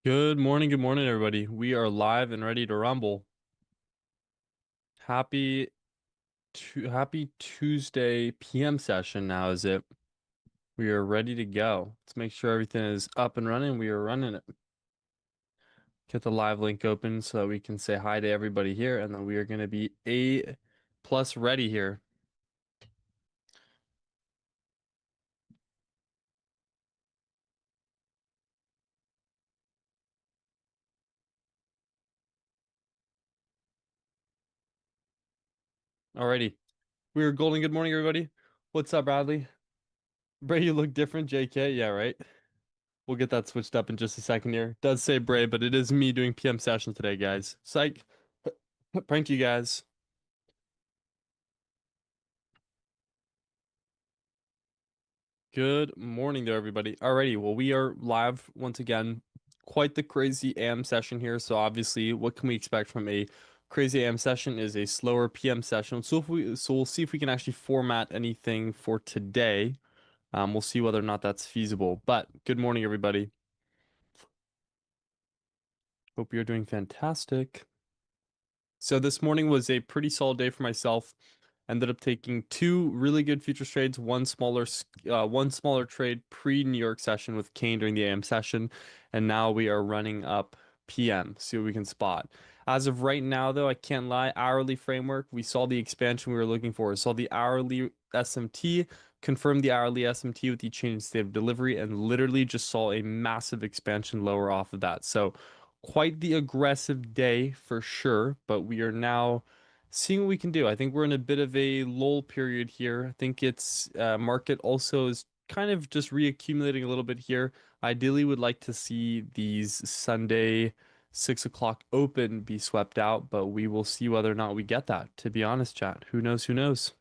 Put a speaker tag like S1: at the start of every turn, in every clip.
S1: Good morning, everybody. We are live and ready to rumble. Happy happy Tuesday PM session now, is it? We are ready to go. Let's make sure everything is up and running. We are running it. Get the live link open so that we can say hi to everybody here, and then we are going to be A plus ready here. Alrighty. We are golden. Good morning, everybody. What's up, Bradley? Bray, you look different, JK. Yeah, right. We'll get that switched up in just a second here. Does say Bray, but it is me doing PM session today, guys. Psych. Prank you guys. Good morning there, everybody. Alrighty, well, we are live once again. Quite the crazy AM session here. So obviously, what can we expect from a crazy AM session is a slower PM session. So we'll see if we can actually format anything for today. We'll see whether or not that's feasible. But good morning, everybody. Hope you're doing fantastic. So this morning was a pretty solid day for myself. Ended up taking two really good futures trades, one smaller trade pre-New York session with Kane during the AM session, and now we are running up PM. See what we can spot. As of right now, though, I can't lie. Hourly framework, we saw the expansion we were looking for. Saw the hourly SMT, confirmed the hourly SMT with the change in state of delivery, and literally just saw a massive expansion lower off of that. So quite the aggressive day for sure, but we are now seeing what we can do. I think we're in a bit of a lull period here. I think it's market also is kind of just reaccumulating a little bit here. Ideally, would like to see these Sunday 6 o'clock open be swept out, but we will see whether or not we get that. To be honest, chat, who knows? Who knows?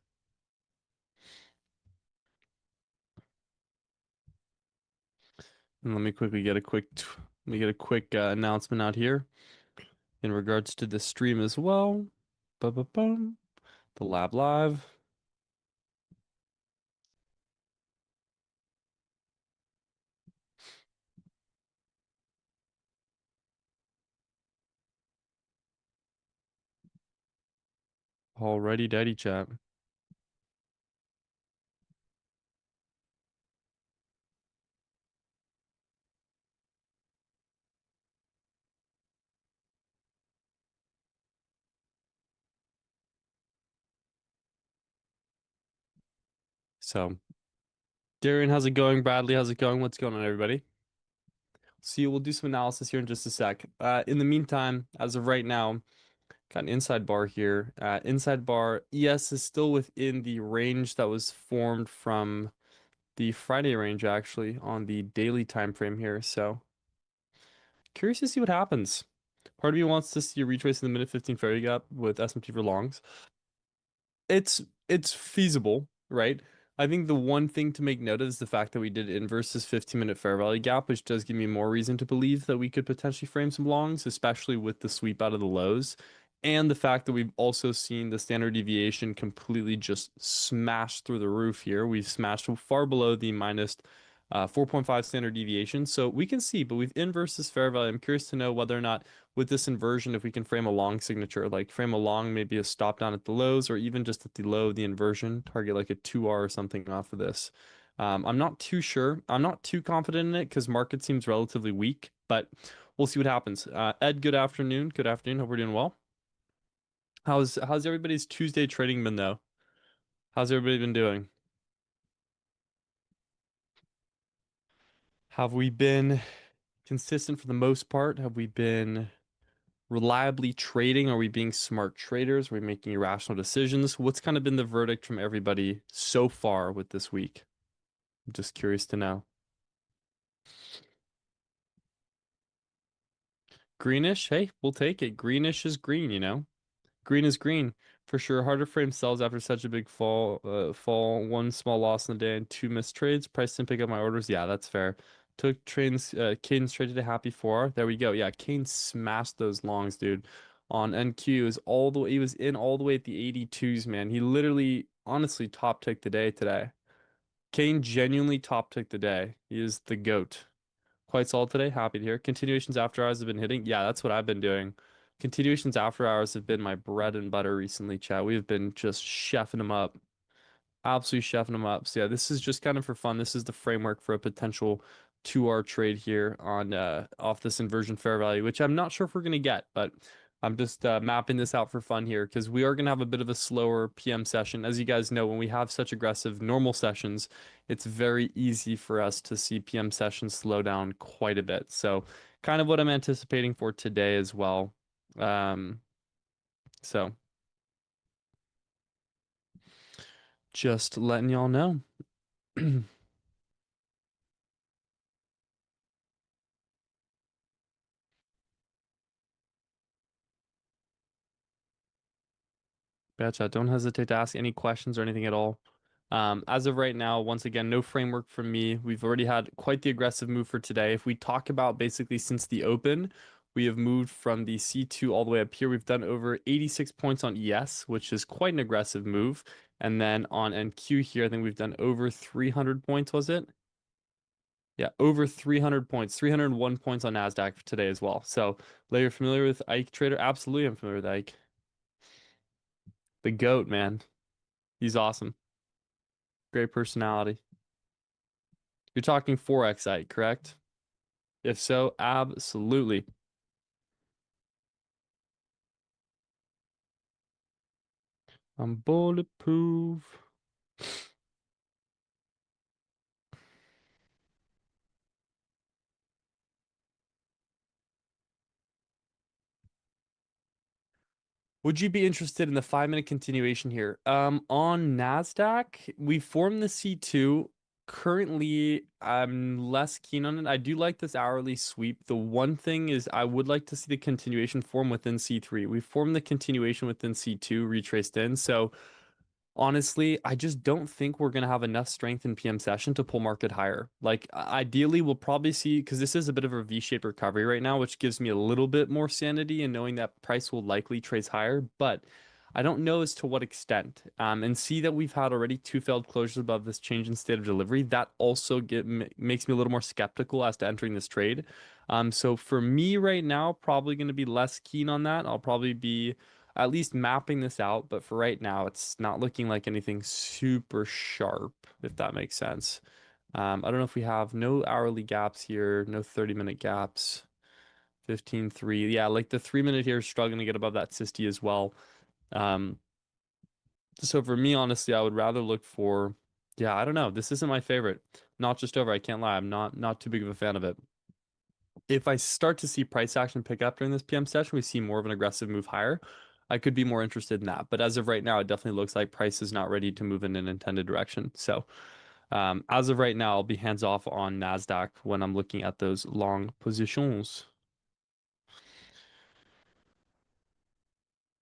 S1: And let me quickly get a let me get a quick announcement out here in regards to the stream as well. Ba-ba-bum. The Lab Live. Already daddy chat. So, Darian, how's it going? Bradley, how's it going? What's going on, everybody? See, we'll do some analysis here in just a sec. In the meantime, as of right now, got an inside bar here. Inside bar, ES is still within the range that was formed from the Friday range, actually, on the daily time frame here. So, curious to see what happens. Part of me wants to see a retrace in the minute 15 fair gap with SMT for longs. It's feasible, right? I think the one thing to make note of is the fact that we did inverse this 15-minute fair value gap, which does give me more reason to believe that we could potentially frame some longs, especially with the sweep out of the lows. And the fact that we've also seen the standard deviation completely just smash through the roof here. We've smashed far below the minus 4.5 standard deviation. So we can see, but we've inversed this fair value. I'm curious to know whether or not with this inversion, if we can frame a long signature, like frame a long, maybe a stop down at the lows, or even just at the low of the inversion, target like a 2R or something off of this. I'm not too sure. I'm not too confident in it because market seems relatively weak, but we'll see what happens. Ed, good afternoon. Good afternoon. Hope we're doing well. How's everybody's Tuesday trading been though? How's everybody been doing? Have we been consistent for the most part? Have we been reliably trading? Are we being smart traders? Are we making irrational decisions? What's kind of been the verdict from everybody so far with this week? I'm just curious to know. Greenish, hey, we'll take it. Greenish is green, you know? Green is green. For sure, harder frame sells after such a big fall, one small loss in the day and two missed trades. Price didn't pick up my orders. Yeah, that's fair. Took trains, Kane traded a happy 4. There we go. Yeah, Kane smashed those longs, dude. On NQ is all the way, he was in all the way at the 82s, man. He literally, honestly, top ticked the day today. Kane genuinely top ticked the day. He is the GOAT. Quite solid today. Happy to hear. Continuations after hours have been hitting. Yeah, that's what I've been doing. Continuations after hours have been my bread and butter recently, chat. We've been just chefing them up. Absolutely chefing them up. So yeah, this is just kind of for fun. This is the framework for a potential 2R trade here on off this inversion fair value, which I'm not sure if we're gonna get, but I'm just mapping this out for fun here because we are gonna have a bit of a slower PM session. As you guys know, when we have such aggressive normal sessions, it's very easy for us to see PM sessions slow down quite a bit. So kind of what I'm anticipating for today as well. Um, so just letting y'all know. Gotcha. Don't hesitate to ask any questions or anything at all. As of right now, once again, no framework from me. We've already had quite the aggressive move for today. If we talk about basically since the open, we have moved from the C2 all the way up here. We've done over 86 points on ES, which is quite an aggressive move. And then on NQ here, I think we've done over 300 points, was it? Yeah, over 300 points, 301 points on NASDAQ for today as well. So, you're familiar with Ike Trader? Absolutely, I'm familiar with Ike. The GOAT, man. He's awesome. Great personality. You're talking Forex site, correct? If so, absolutely. I'm bulletproof. Would you be interested in the 5 minute continuation here? On NASDAQ, we formed the C2. Currently, I'm less keen on it. I do like this hourly sweep. The one thing is I would like to see the continuation form within C3. We formed the continuation within C2, retraced in. So honestly, I just don't think we're going to have enough strength in PM session to pull market higher. Like, ideally, we'll probably see, because this is a bit of a V-shaped recovery right now, which gives me a little bit more sanity in knowing that price will likely trace higher, but I don't know as to what extent. And see that we've had already two failed closures above this change in state of delivery. That also makes me a little more skeptical as to entering this trade. So for me right now, probably going to be less keen on that. I'll probably be at least mapping this out, but for right now, it's not looking like anything super sharp, if that makes sense. I don't know if we have no hourly gaps here, no 30-minute gaps, 15.3. Yeah, like the 3 minute here is struggling to get above that 60 as well. Um, so for me, honestly, I would rather look for, yeah, I don't know. This isn't my favorite. Not just over, I can't lie. I'm not too big of a fan of it. If I start to see price action pick up during this PM session, we see more of an aggressive move higher. I could be more interested in that. But as of right now, it definitely looks like price is not ready to move in an intended direction. So as of right now, I'll be hands off on NASDAQ when I'm looking at those long positions.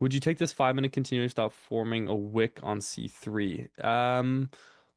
S1: Would you take this 5 minute continuous without forming a wick on C3?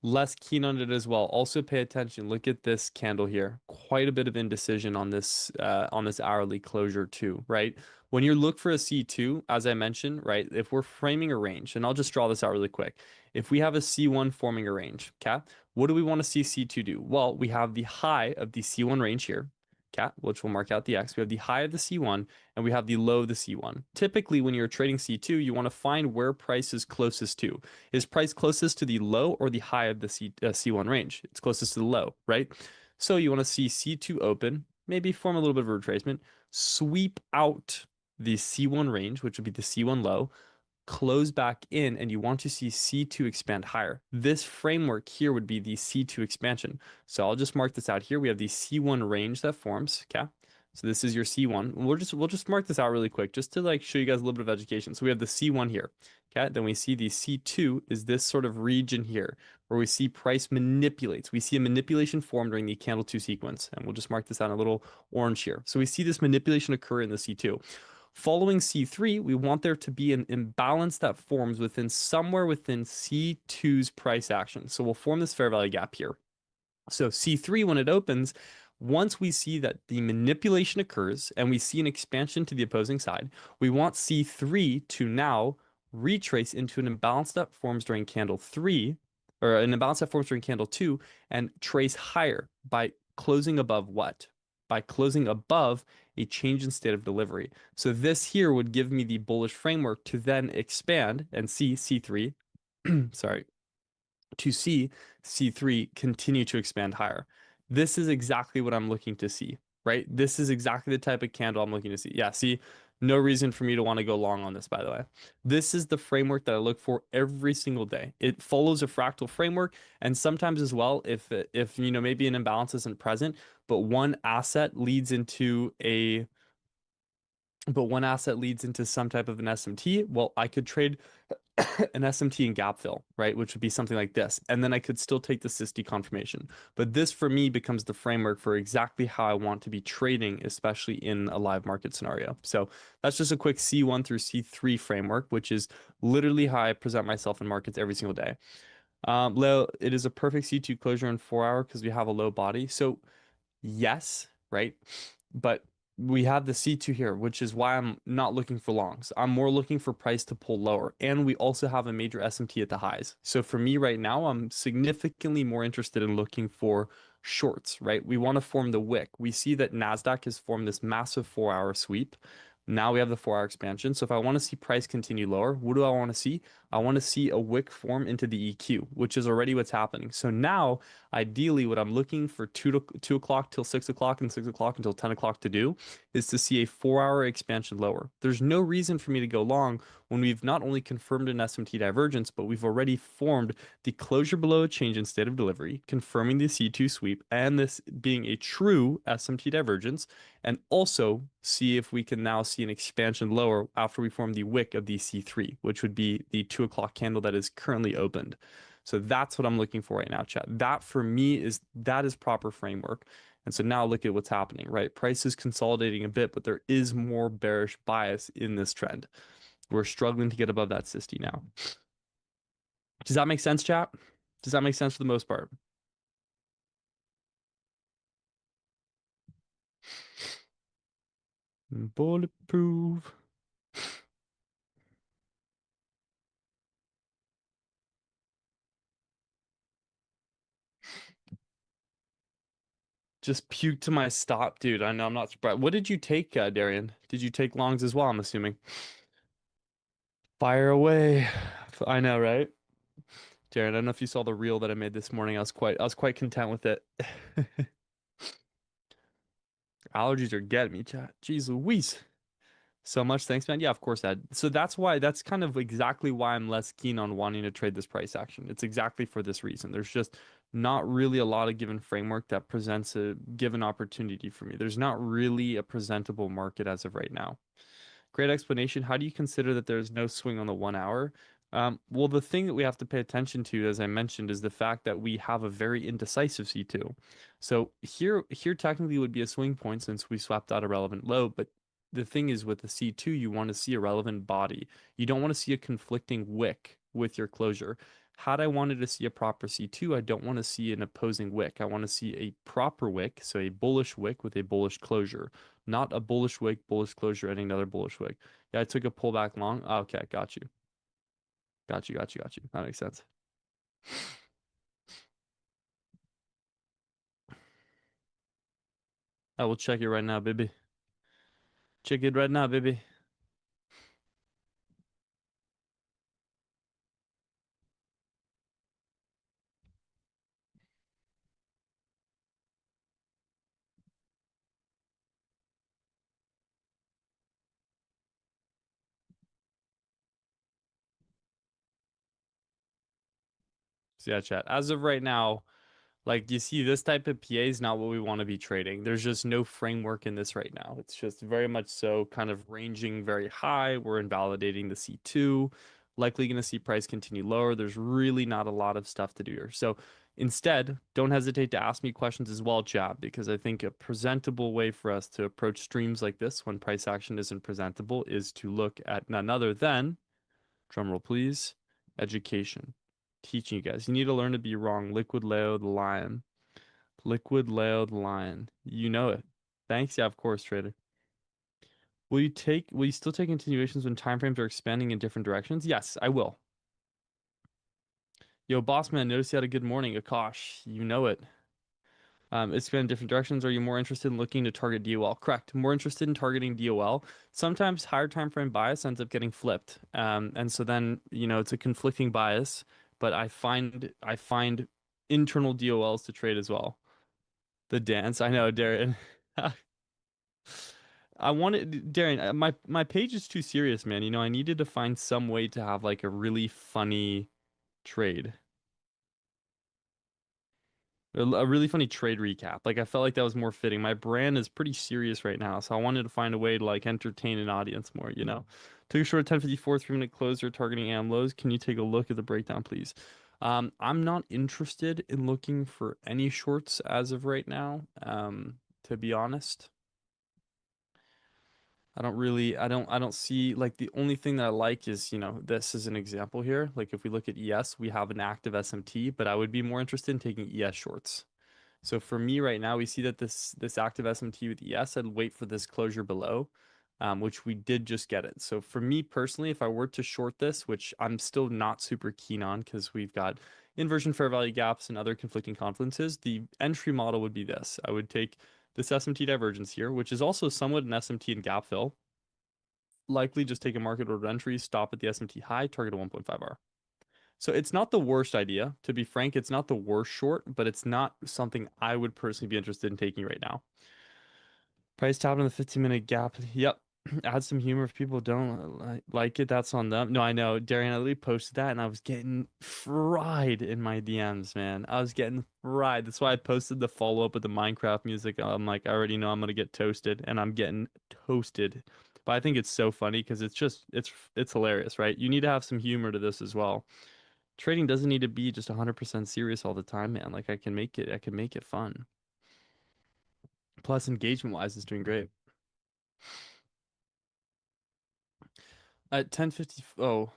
S1: Less keen on it as well. Also pay attention. Look at this candle here. Quite a bit of indecision on this hourly closure too, right? When you look for a C2, as I mentioned, right? If we're framing a range, and I'll just draw this out really quick. If we have a C1 forming a range, okay, what do we want to see C2 do? Well, we have the high of the C1 range here, okay, which will mark out the X. We have the high of the C1 and we have the low of the C1. Typically, when you're trading C2, you want to find where price is closest to. Is price closest to the low or the high of the C1 range? It's closest to the low, right? So you want to see C2 open, maybe form a little bit of a retracement, sweep out the C1 range, which would be the C1 low, close back in, and you want to see C2 expand higher. This framework here would be the C2 expansion. So I'll just mark this out here. We have the C1 range that forms, okay? So this is your C1. We'll just mark this out really quick just to like show you guys a little bit of education. So we have the C1 here. Okay, then we see the C2 is this sort of region here where we see price manipulates. We see a manipulation form during the candle 2 sequence, and we'll just mark this out in a little orange here. So we see this manipulation occur in the C2. Following C3, we want there to be an imbalance that forms within somewhere within C2's price action. So we'll form this fair value gap here. So C3, when it opens, once we see that the manipulation occurs and we see an expansion to the opposing side, we want C3 to now retrace into an imbalance that forms during candle 3, or an imbalance that forms during candle 2, and trace higher by closing above what? by closing above a change in state of delivery. So this here would give me the bullish framework to then expand and see C3, sorry, to see C3 continue to expand higher. This is exactly what I'm looking to see, right? This is exactly the type of candle I'm looking to see. Yeah, see, no reason for me to want to go long on this, by the way. This is the framework that I look for every single day. It follows a fractal framework, and sometimes as well, if maybe an imbalance isn't present, but one asset leads into a but one asset leads into some type of an SMT, well, I could trade an SMT and gap fill, right? Which would be something like this. And then I could still take the SIST confirmation. But this for me becomes the framework for exactly how I want to be trading, especially in a live market scenario. So that's just a quick C1 through C3 framework, which is literally how I present myself in markets every single day. Leo, it is a perfect C2 closure in 4 hour because we have a low body. So yes, right? But we have the C2 here, which is why I'm not looking for longs. I'm more looking for price to pull lower. And we also have a major SMT at the highs. So for me right now, I'm significantly more interested in looking for shorts, right? We want to form the wick. We see that NASDAQ has formed this massive 4 hour sweep. Now we have the 4 hour expansion. So if I want to see price continue lower, what do I want to see? I want to see a wick form into the EQ, which is already what's happening. So now, ideally, what I'm looking for 2 o'clock till 6 o'clock and 6 o'clock until 10 o'clock to do is to see a 4 hour expansion lower. There's no reason for me to go long when we've not only confirmed an SMT divergence, but we've already formed the closure below a change in state of delivery, confirming the C2 sweep, and this being a true SMT divergence, and also see if we can now see an expansion lower after we form the wick of the C3, which would be the 2 o'clock candle that is currently opened. So that's what I'm looking for right now, chat. That for me is proper framework. And so now look at what's happening, right? Price is consolidating a bit, but there is more bearish bias in this trend. We're struggling to get above that 60 now. Does that make sense, chat? Does that make sense for the most part? Bulletproof. Just puke to my stop, dude. I know I'm not surprised. What did you take, Darian? Did you take longs as well, I'm assuming? Fire away. I know, right? Darian, I don't know if you saw the reel that I made this morning. I was quite content with it. Allergies are getting me, chat. Jeez Louise. So much thanks, man. Yeah, of course, Ed. So that's kind of exactly why I'm less keen on wanting to trade this price action. It's exactly for this reason. There's just not really a lot of given framework that presents a given opportunity for me. There's not really a presentable market as of right now. Great explanation. How do you consider that there's no swing on the 1 hour? Well, the thing that we have to pay attention to, as I mentioned, is the fact that we have a very indecisive C2. So here technically would be a swing point since we swapped out a relevant low, but the thing is with the C2, you want to see a relevant body. You don't want to see a conflicting wick with your closure. Had I wanted to see a proper C2, I don't want to see an opposing wick. I want to see a proper wick, so a bullish wick with a bullish closure. Not a bullish wick, bullish closure, and another bullish wick. Yeah, I took a pullback long. Oh, okay, got you. Got you, got you, got you. That makes sense. I will check it right now, baby. Check it right now, baby. So yeah, chat. As of right now, like you see, this type of PA is not what we want to be trading. There's just no framework in this right now. It's just very much so kind of ranging very high. We're invalidating the C2, likely going to see price continue lower. There's really not a lot of stuff to do here. So instead, don't hesitate to ask me questions as well, chat, because I think a presentable way for us to approach streams like this when price action isn't presentable is to look at none other than, drumroll please, education. Teaching you guys. You need to learn to be wrong. Liquid Leo the Lion. Liquid Leo the Lion. You know it. Thanks. Yeah, of course, trader. Will you still take continuations when timeframes are expanding in different directions? Yes, I will. Yo, boss man, notice you had a good morning, Akash. You know it. Expand in different directions. Are you more interested in looking to target DOL? Correct. More interested in targeting DOL. Sometimes higher time frame bias ends up getting flipped, and so then it's a conflicting bias. But I find internal DOLs to trade as well. The dance. I know, Darren. I wanted Darren. My page is too serious, man. I needed to find some way to have like a really funny trade. A really funny trade recap. Like I felt like that was more fitting. My brand is pretty serious right now, so I wanted to find a way to like entertain an audience more. Took a short 10:54 3-minute closer targeting AM lows. Can you take a look at the breakdown, please? I'm not interested in looking for any shorts as of right now. To be honest, I don't see like the only thing that I like is, this is an example here. Like if we look at ES, we have an active SMT, but I would be more interested in taking ES shorts. So for me right now, we see that this active SMT with ES, I'd wait for this closure below, which we did just get it. So for me personally, if I were to short this, which I'm still not super keen on because we've got inversion fair value gaps and other conflicting confluences, the entry model would be this. I would take this SMT divergence here, which is also somewhat an SMT and gap fill. Likely just take a market order entry, stop at the SMT high, target a 1.5R. So it's not the worst idea. To be frank, it's not the worst short, but it's not something I would personally be interested in taking right now. Price tapped in the 15-minute gap. Yep. Add some humor if people don't like it. That's on them. No, I know. Darian, I literally posted that and I was getting fried in my DMs, man. I was getting fried. That's why I posted the follow-up with the Minecraft music. I'm like, I already know I'm gonna get toasted, and I'm getting toasted. But I think it's so funny because it's hilarious, right? You need to have some humor to this as well. Trading doesn't need to be just 100% serious all the time, man. Like I can make it fun. Plus engagement wise it's doing great. At 10:50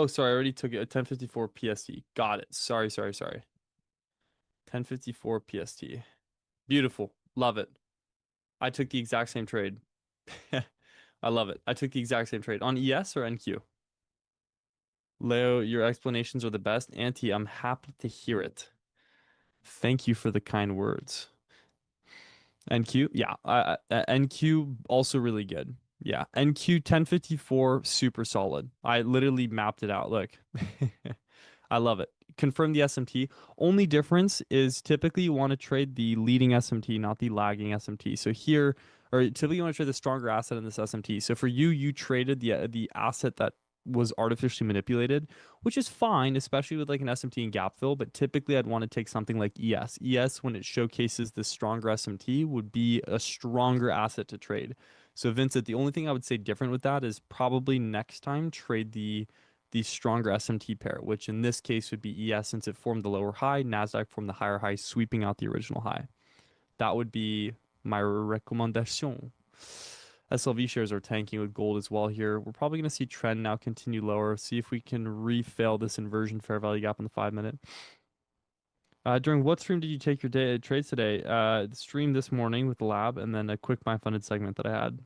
S1: sorry, I already took it at 10:54 PST. Got it. Sorry. 10:54 PST. Beautiful. Love it. I took the exact same trade. I love it. I took the exact same trade on ES or NQ. Leo, your explanations are the best. Auntie, I'm happy to hear it. Thank you for the kind words. NQ, yeah. NQ also really good. Yeah. NQ 1054, super solid. I literally mapped it out. Look, I love it. Confirm the SMT. Only difference is typically you want to trade the leading SMT, not the lagging SMT. So here, or typically you want to trade the stronger asset in this SMT. So for you, you traded the asset that was artificially manipulated, which is fine, especially with like an SMT and gap fill. But typically, I'd want to take something like ES. ES, when it showcases the stronger SMT, would be a stronger asset to trade. So Vincent, the only thing I would say different with that is probably next time trade the stronger SMT pair, which in this case would be ES since it formed the lower high, Nasdaq formed the higher high, sweeping out the original high. That would be my recommendation. SLV shares are tanking with gold as well here. We're probably going to see trend now continue lower. See if we can refail this inversion fair value gap in the 5 minute. During what stream did you take your trades today? The stream this morning with the lab and then a quick my funded segment that I had.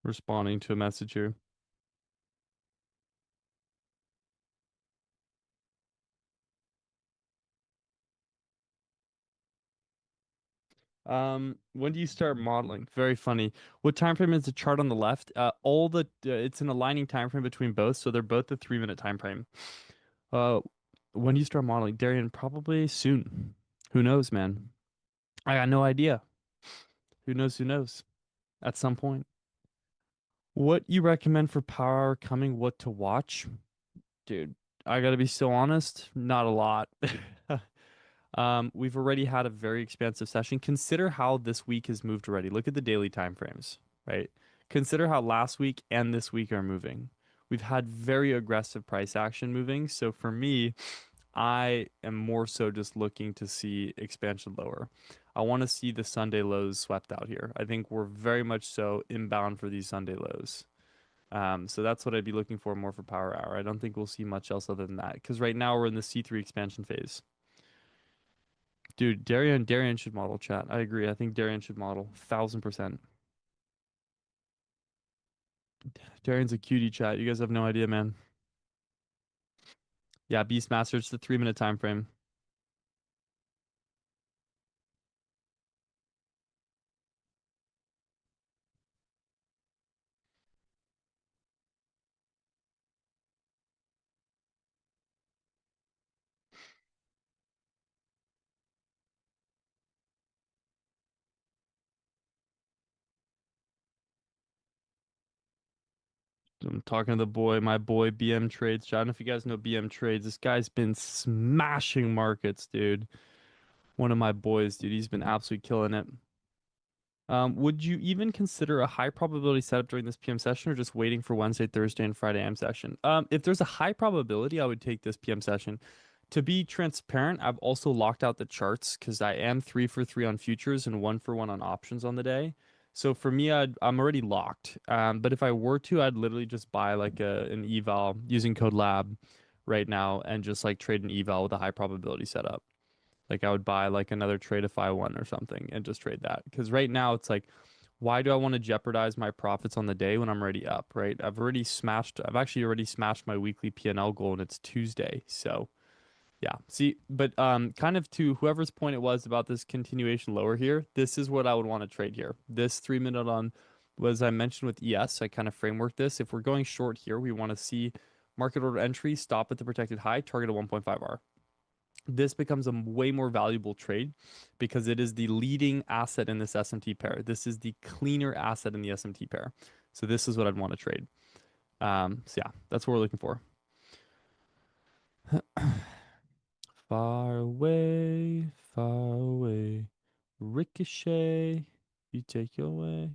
S1: Responding to a message here. When do you start modeling? Very funny. What time frame is the chart on the left? It's an aligning time frame between both, so they're both the 3 minute time frame. Uh, when do you start modeling? Darian, probably soon. Who knows, man? I got no idea. Who knows? Who knows? At some point. What you recommend for power hour coming? What to watch? Dude, I gotta be so honest, not a lot. We've already had a very expansive session. Consider how this week has moved already. Look at the daily time frames, right? Consider how last week and this week are moving. We've had very aggressive price action moving. So for me, I am more so just looking to see expansion lower. I want to see the Sunday lows swept out here. I think we're very much so inbound for these Sunday lows. So that's what I'd be looking for more for power hour. I don't think we'll see much else other than that because right now we're in the C3 expansion phase. Dude, Darian should model chat. I agree. I think Darian should model 1000%. Darian's a cutie chat. You guys have no idea, man. Yeah, Beastmaster, it's the 3 minute time frame. I'm talking to the boy, my boy BM Trades. I don't know if you guys know BM Trades. This guy's been smashing markets, dude. One of my boys, dude. He's been absolutely killing it. Would you even consider a high probability setup during this PM session or just waiting for Wednesday, Thursday, and Friday AM session? If there's a high probability, I would take this PM session. To be transparent, I've also locked out the charts because I am 3 for 3 on futures and 1 for 1 on options on the day. So for me, I'm already locked. But if I were to, I'd literally just buy like an eval using code lab right now and just like trade an eval with a high probability setup. Like I would buy like another trade if I won or something and just trade that. Because right now it's like, why do I want to jeopardize my profits on the day when I'm already up, right? I've actually already smashed my weekly P&L goal and it's Tuesday. So yeah. See, but kind of to whoever's point it was about this continuation lower here, this is what I would want to trade here. This 3 minute on was I mentioned with ES, I kind of framework this. If we're going short here, we want to see market order entry, stop at the protected high, target a 1.5R. This becomes a way more valuable trade because it is the leading asset in this SMT pair. This is the cleaner asset in the SMT pair. So this is what I'd want to trade. So yeah, that's what we're looking for. Far away, ricochet, you take your way.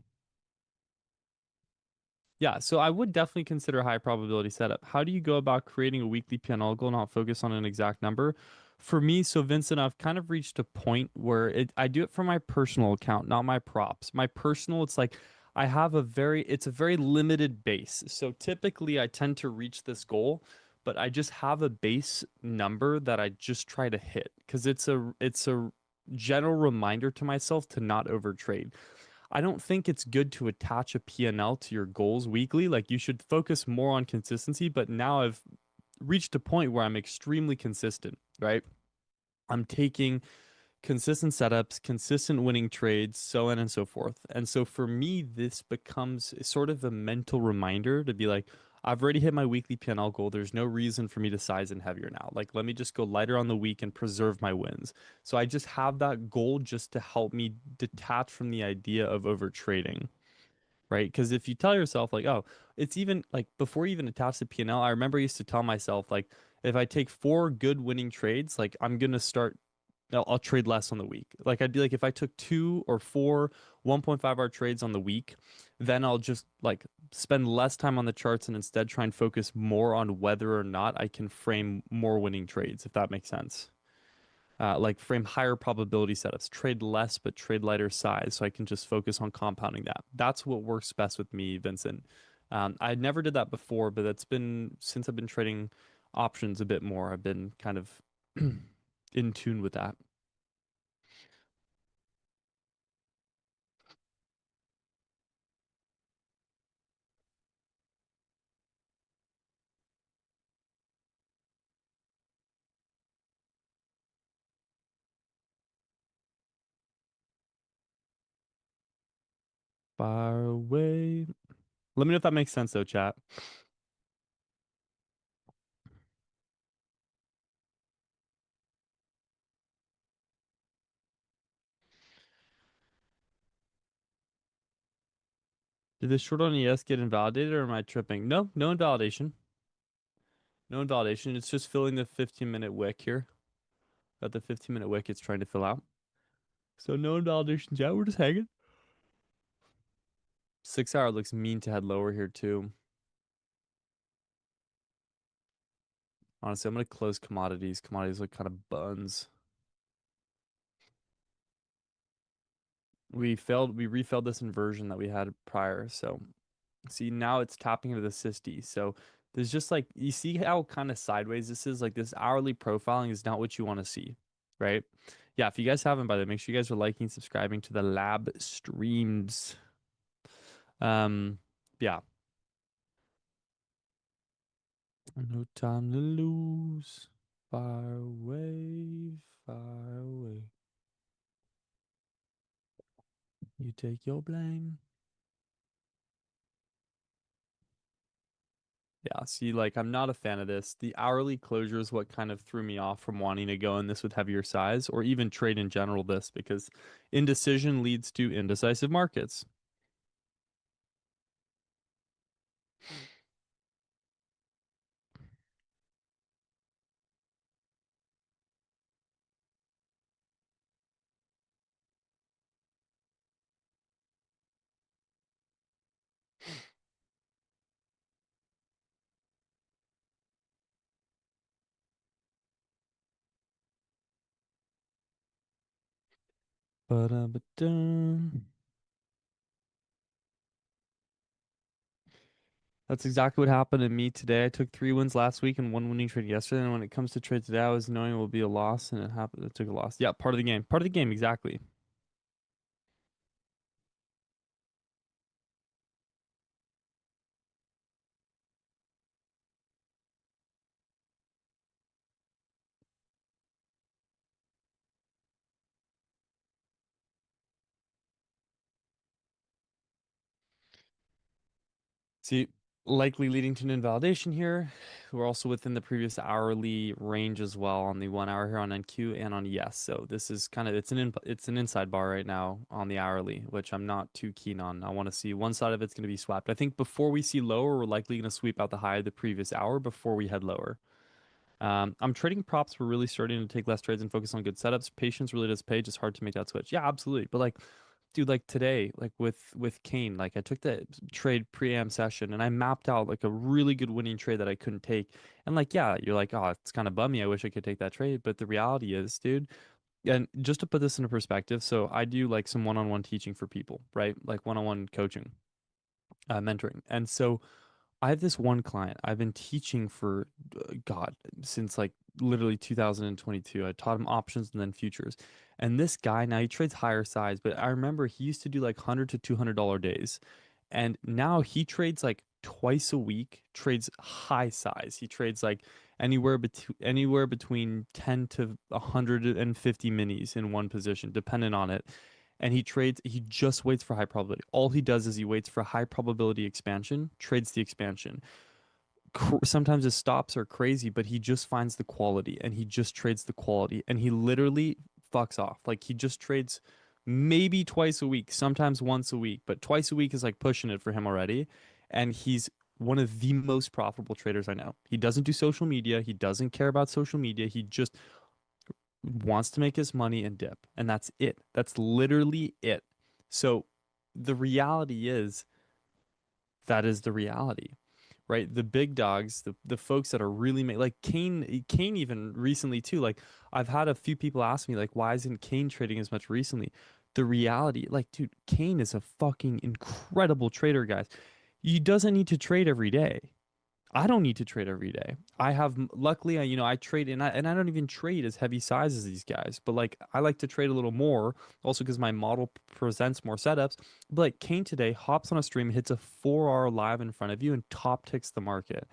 S1: Yeah, so I would definitely consider high probability setup. How do you go about creating a weekly P&L goal, not focus on an exact number? For me, so Vincent, I've kind of reached a point where I do it for my personal account, not my props. My personal, it's like it's a very limited base. So typically I tend to reach this goal, but I just have a base number that I just try to hit because it's a general reminder to myself to not overtrade. I don't think it's good to attach a P&L to your goals weekly. Like you should focus more on consistency, but now I've reached a point where I'm extremely consistent, right? I'm taking consistent setups, consistent winning trades, so on and so forth. And so for me, this becomes sort of a mental reminder to be like, I've already hit my weekly P&L goal. There's no reason for me to size in heavier now. Like, let me just go lighter on the week and preserve my wins. So I just have that goal just to help me detach from the idea of over trading, right? Because if you tell yourself like, oh, it's even like before you even attach the P&L, I remember I used to tell myself like, if I take 4 good winning trades, like I'm gonna start, I'll trade less on the week. Like I'd be like, if I took 2 or 4 1.5 hour trades on the week, then I'll just like spend less time on the charts and instead try and focus more on whether or not I can frame more winning trades, if that makes sense. Like frame higher probability setups, trade less but trade lighter size, so I can just focus on compounding that. That's what works best with me, Vincent. I never did that before, but that's been since I've been trading options a bit more. I've been kind of in tune with that. Far away. Let me know if that makes sense, though, chat. Did this short on ES get invalidated or am I tripping? No, no invalidation. No invalidation. It's just filling the 15-minute wick here. Got the 15-minute wick it's trying to fill out. So no invalidations yet. We're just hanging. 6 hour looks mean to head lower here too. Honestly, I'm gonna close commodities. Commodities look kind of buns. We refilled this inversion that we had prior. So see now it's tapping into the SIST. So there's just like you see how kind of sideways this is. Like this hourly profiling is not what you want to see, right? Yeah, if you guys haven't, by the way, make sure you guys are liking, subscribing to the lab streams. Um, yeah, no time to lose. Far away, far away. You take your blame. Yeah, see, like I'm not a fan of this. The hourly closure is what kind of threw me off from wanting to go in this with heavier size or even trade in general this because indecision leads to indecisive markets. Ba-da-ba-dum. That's exactly what happened to me today. I took 3 wins last week and one winning trade yesterday. And when it comes to trade today, I was knowing it will be a loss, and it happened. It took a loss. Yeah, part of the game. Part of the game, exactly. See, likely leading to an invalidation here. We're also within the previous hourly range as well on the 1 hour here on NQ and on ES. So this is kind of it's an inside bar right now on the hourly, which I'm not too keen on. I want to see one side of it's going to be swapped. I think before we see lower, we're likely going to sweep out the high of the previous hour before we head lower. I'm trading props. We're really starting to take less trades and focus on good setups. Patience really does pay. Just hard to make that switch. Yeah, absolutely. But like, dude, like today, like with Kane, like I took the trade pre-am session and I mapped out like a really good winning trade that I couldn't take. And like, yeah, you're like, oh, it's kind of bummy. I wish I could take that trade. But the reality is, dude, and just to put this into perspective, so I do like some one-on-one teaching for people, right? Like one-on-one coaching, mentoring. And so I have this one client I've been teaching for God since like literally 2022. I taught him options and then futures. And this guy now he trades higher size, but I remember he used to do like $100 to $200 days. And now he trades like twice a week, trades high size. He trades like anywhere between 10 to 150 minis in one position, depending on it. And he just waits for high probability. All he does is he waits for high probability expansion, trades the expansion. Sometimes his stops are crazy, but he just finds the quality and he just trades the quality and he literally fucks off. Like he just trades maybe twice a week, sometimes once a week, but twice a week is like pushing it for him already. And he's one of the most profitable traders I know. He doesn't do social media. He doesn't care about social media. He just wants to make his money and dip. And that's it. That's literally it. So the reality is that is the reality, right? The big dogs, the folks that are really like Kane even recently too. Like I've had a few people ask me like, why isn't Kane trading as much recently? The reality, like, dude, Kane is a fucking incredible trader, guys. He doesn't need to trade every day. I don't need to trade every day. I have luckily, I trade and I don't even trade as heavy size as these guys, but like I like to trade a little more, also because my model presents more setups. But like Kane today hops on a stream, hits a 4 hour live in front of you, and top ticks the market.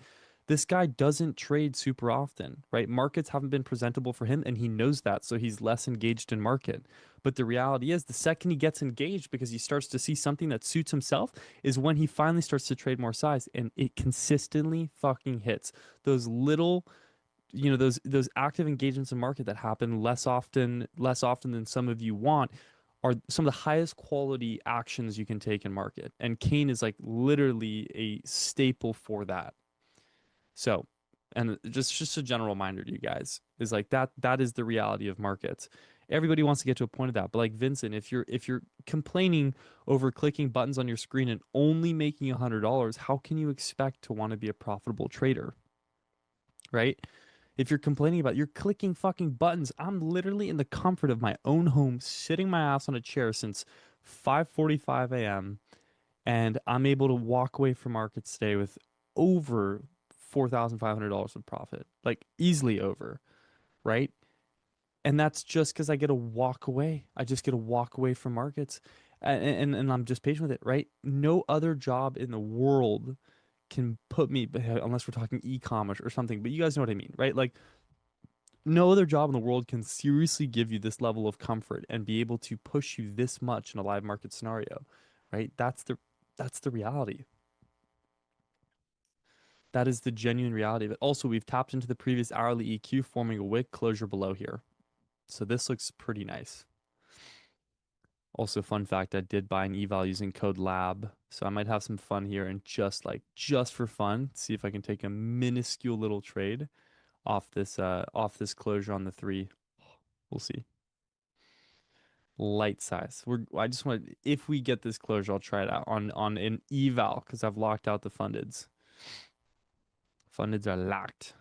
S1: This guy doesn't trade super often, right? Markets haven't been presentable for him, and he knows that, so he's less engaged in market. But the reality is, the second he gets engaged because he starts to see something that suits himself, is when he finally starts to trade more size, and it consistently fucking hits those little, those active engagements in market that happen less often than some of you want are some of the highest quality actions you can take in market. And Kane is like literally a staple for that. So, and just a general reminder to you guys is like that is the reality of markets. Everybody wants to get to a point of that, but like Vincent, if you're complaining over clicking buttons on your screen and only making $100, how can you expect to want to be a profitable trader, right? If you're complaining about you're clicking fucking buttons, I'm literally in the comfort of my own home, sitting my ass on a chair since 5:45 a.m. and I'm able to walk away from markets today with over $4,500 of profit, like easily over, right? And that's just because I get to walk away. I just get to walk away from markets, and I'm just patient with it, right? No other job in the world can put me, unless we're talking e-commerce or something, but you guys know what I mean, right? Like no other job in the world can seriously give you this level of comfort and be able to push you this much in a live market scenario, right? That's the reality. That is the genuine reality of it. Also, we've tapped into the previous hourly EQ, forming a wick closure below here. So this looks pretty nice. Also, fun fact, I did buy an eval using code LAB. So I might have some fun here and just for fun, see if I can take a minuscule little trade off this closure on the three. We'll see. Light size. I just want if we get this closure, I'll try it out on an eval because I've locked out the fundeds. Fundeds are locked.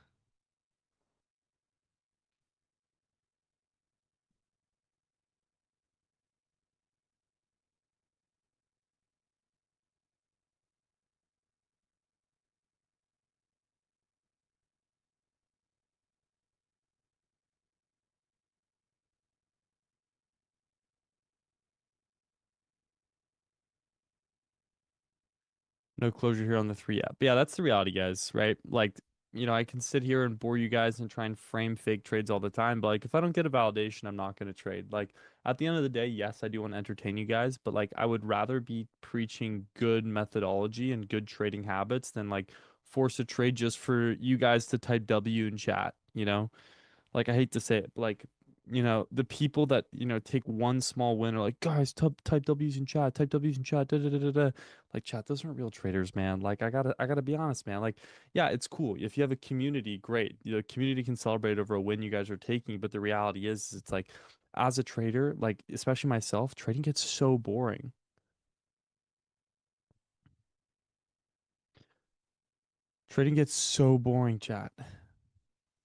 S1: No closure here on the three yet. But yeah, that's the reality, guys, right? Like, I can sit here and bore you guys and try and frame fake trades all the time, but like if I don't get a validation, I'm not going to trade. Like at the end of the day, yes, I do want to entertain you guys, but like I would rather be preaching good methodology and good trading habits than like force a trade just for you guys to type W in chat, you know? Like I hate to say it, but like the people that take one small win are like, guys, type W's in chat, type W's in chat, da da da da da. Like chat, those aren't real traders, man. Like I gotta be honest, man. Like yeah, it's cool if you have a community, great. Community can celebrate over a win you guys are taking, but the reality is it's like as a trader, like especially myself, trading gets so boring. Trading gets so boring, chat.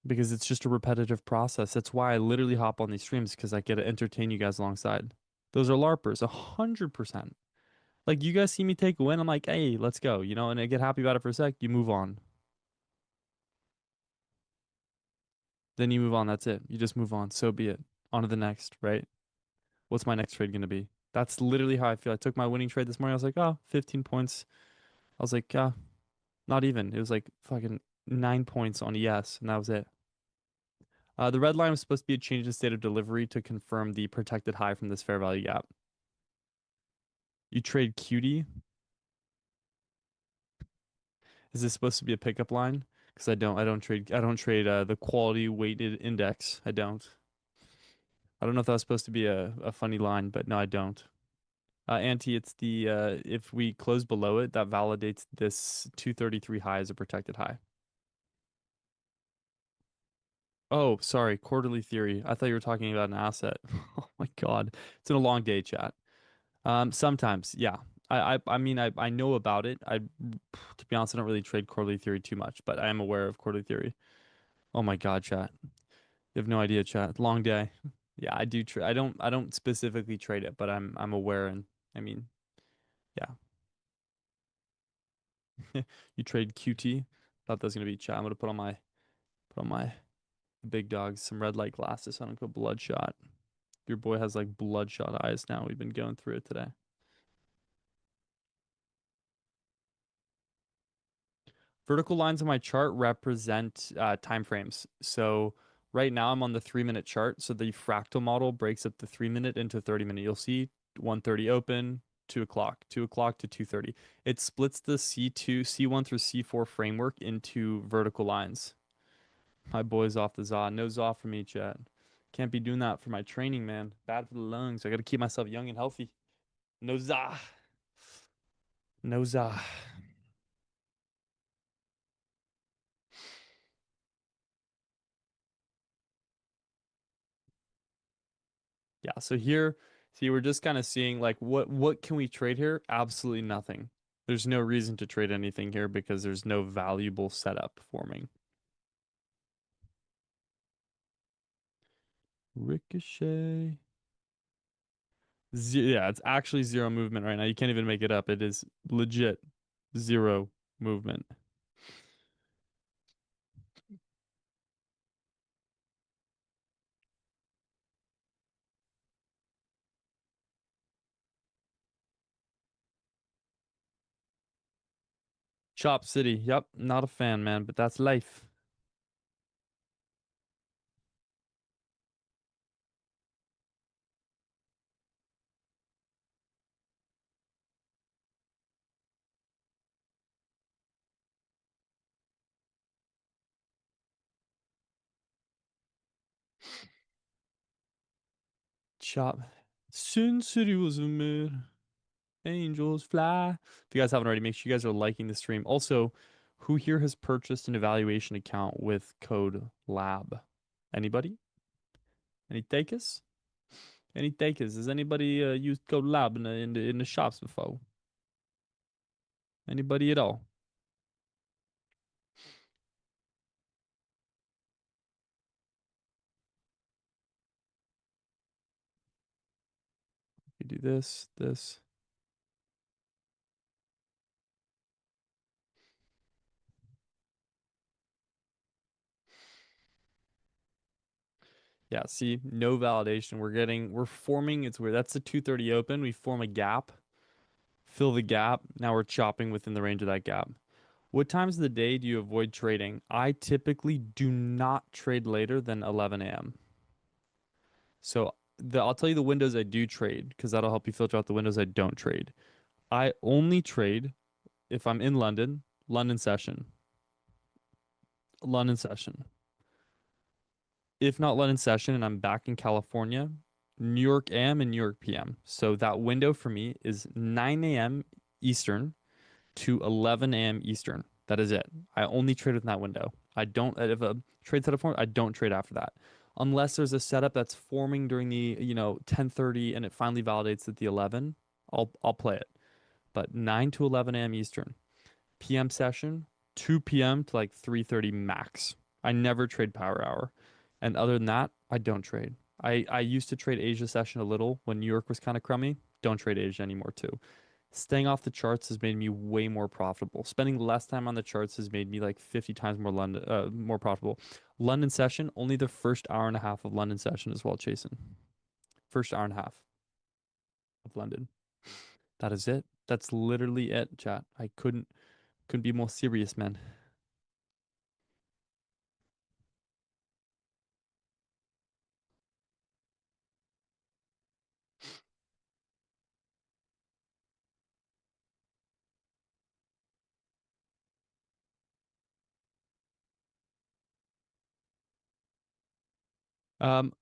S1: Because it's just a repetitive process. That's why I literally hop on these streams because I get to entertain you guys alongside. Those are LARPers, 100%. Like you guys see me take a win, I'm like, hey, let's go, and I get happy about it for a sec. You move on, then you move on. That's it. You just move on. So be it. On to the next, right? What's my next trade gonna be? That's literally how I feel. I took my winning trade this morning. I was like, oh, 15 points. I was like, not even. It was like fucking 9 points on ES, and that was it. The red line was supposed to be a change in state of delivery to confirm the protected high from this fair value gap. You trade cutie. Is this supposed to be a pickup line? Because I don't trade the quality weighted index. I don't. I don't know if that was supposed to be a funny line, but no, I don't. Anti, it's the if we close below it, that validates this 233 high as a protected high. Oh, sorry, quarterly theory. I thought you were talking about an asset. Oh my God. It's been a long day, chat. Sometimes, yeah. I mean, I know about it. To be honest, I don't really trade quarterly theory too much, but I am aware of quarterly theory. Oh my God, chat. You have no idea, chat. Long day. Yeah, I do trade. I don't specifically trade it, but I'm aware and I mean, yeah. You trade QT. Thought that was gonna be chat. I'm gonna put on my big dogs some red light glasses so I don't go bloodshot. Your boy has like bloodshot eyes now. We've been going through it today. Vertical lines on my chart represent time frames. So right now I'm on the 3 minute chart. So the fractal model breaks up the 3 minute into 30 minute. You'll see 1:30 open, 2 o'clock, 2 o'clock to 2:30. It splits the C2, C1 through C4 framework into vertical lines. My boy's off the ZA. No ZA for me, chat. Can't be doing that for my training, man. Bad for the lungs. I got to keep myself young and healthy. No za. No za. Yeah, so here, see, we're just kind of seeing like what can we trade here? Absolutely nothing. There's no reason to trade anything here because there's no valuable setup forming. Ricochet. Yeah, it's actually zero movement right now. You can't even make it up. It is legit zero movement. Chop City. Yep, not a fan, man, but that's life. Chop. Sin City was a mid. Angels fly. If you guys haven't already, make sure you guys are liking the stream. Also, who here has purchased an evaluation account with code LAB? Anybody? Any takers? Any takers? Has anybody used code LAB in the shops before? Anybody at all? You do this, this. Yeah, see, no validation. We're forming, it's weird. That's the 230 open. We form a gap, fill the gap. Now we're chopping within the range of that gap. What times of the day do you avoid trading? I typically do not trade later than 11 a.m. So I'll tell you the windows I do trade because that'll help you filter out the windows I don't trade. I only trade if I'm in London, London session, London session. If not London session and I'm back in California, New York AM and New York PM. So that window for me is 9 a.m. Eastern to 11 a.m. Eastern. That is it. I only trade within that window. I don't, if a trade setup forms, I don't trade after that. Unless there's a setup that's forming during the, 10:30 and it finally validates at the 11, I'll play it. But 9 to 11 a.m. Eastern. PM session, 2 p.m. to like 3:30 max. I never trade power hour. And other than that, I don't trade. I used to trade Asia session a little when New York was kind of crummy. Don't trade Asia anymore too. Staying off the charts has made me way more profitable. Spending less time on the charts has made me like 50 times more profitable. London session, only the first hour and a half of London session is well chasing. First hour and a half of London. That is it. That's literally it, chat. I couldn't be more serious, man.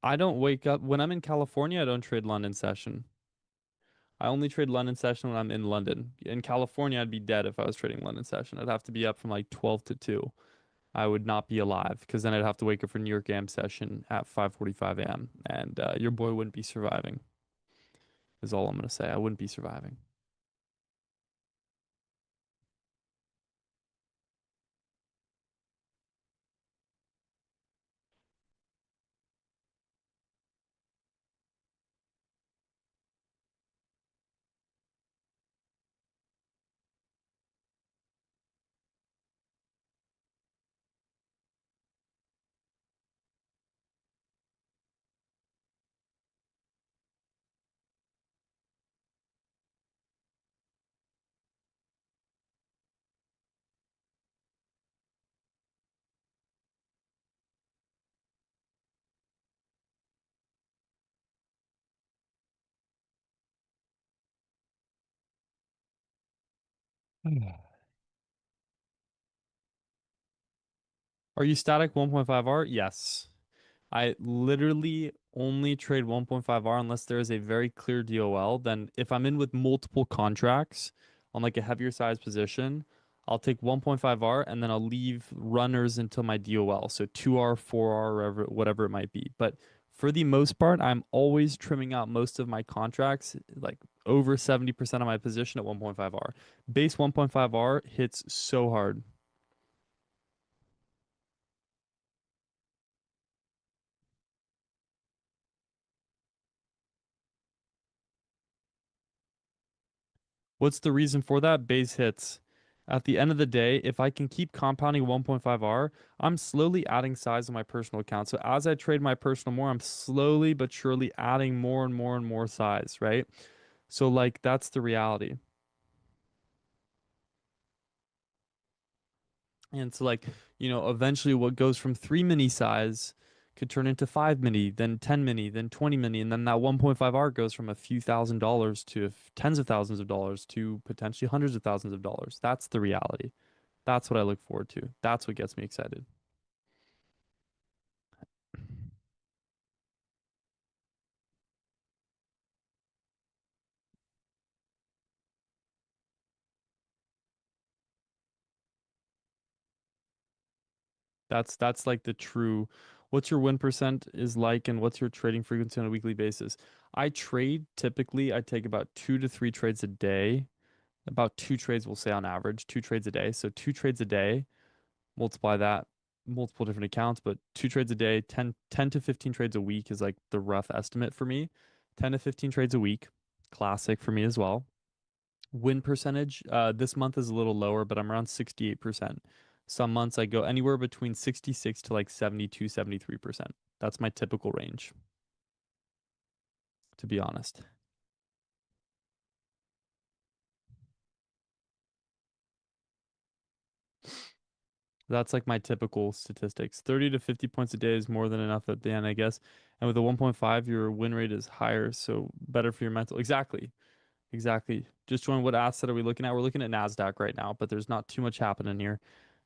S1: I don't wake up when I'm in California, I don't trade London session. I only trade London session when I'm in London. In California, I'd be dead if I was trading London session. I'd have to be up from like 12 to 2. I would not be alive because then I'd have to wake up for New York AM session at 5:45 a.m. and your boy wouldn't be surviving. Is all I'm gonna say. I wouldn't be surviving. Are you static 1.5R? Yes. I literally only trade 1.5R unless there is a very clear DOL. Then if I'm in with multiple contracts on like a heavier size position, I'll take 1.5R and then I'll leave runners until my DOL. So 2R, 4R, whatever it might be. But for the most part, I'm always trimming out most of my contracts, like over 70% of my position at 1.5R. Base 1.5R hits so hard. What's the reason for that? Base hits. At the end of the day, if I can keep compounding 1.5R, I'm slowly adding size to my personal account. So as I trade my personal more, I'm slowly but surely adding more and more and more size, right? So like that's the reality. And so like, eventually what goes from 3 mini size could turn into 5 mini, then 10 mini, then 20 mini, and then that 1.5R goes from a few $1,000s to tens of thousands of dollars to potentially hundreds of thousands of dollars. That's the reality. That's what I look forward to. That's what gets me excited. That's like the true what's your win percent is like and what's your trading frequency on a weekly basis. I trade typically I take about 2 to 3 trades a day. About 2 trades we'll say on average, 2 trades a day. So 2 trades a day, multiply that multiple different accounts, but 2 trades a day, 10 to 15 trades a week is like the rough estimate for me. 10 to 15 trades a week, classic for me as well. Win percentage, this month is a little lower, but I'm around 68%. Some months I go anywhere between 66 to like 72, 73%. That's my typical range, to be honest. That's like my typical statistics. 30 to 50 points a day is more than enough at the end, I guess. And with a 1.5, your win rate is higher, so better for your mental. Exactly. Exactly. Just join what asset are we looking at? We're looking at NASDAQ right now, but there's not too much happening here.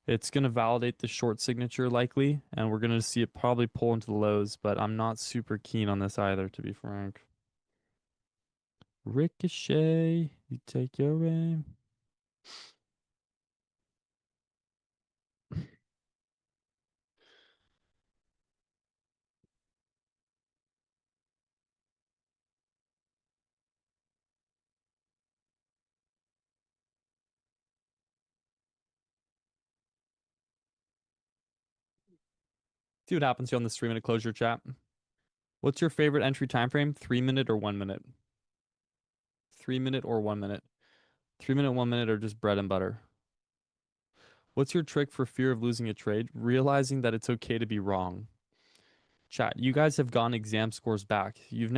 S1: It's going to validate the short signature likely, and we're going to see it probably pull into the lows, but I'm not super keen on this either, to be frank. Ricochet, you take your aim. See what happens here on this 3 minute closure chat. What's your favorite entry time frame? 3 minute or 1 minute? 3 minute or 1 minute? 3 minute, 1 minute are just bread and butter. What's your trick for fear of losing a trade? Realizing that it's okay to be wrong. Chat, you guys have gotten exam scores back. You've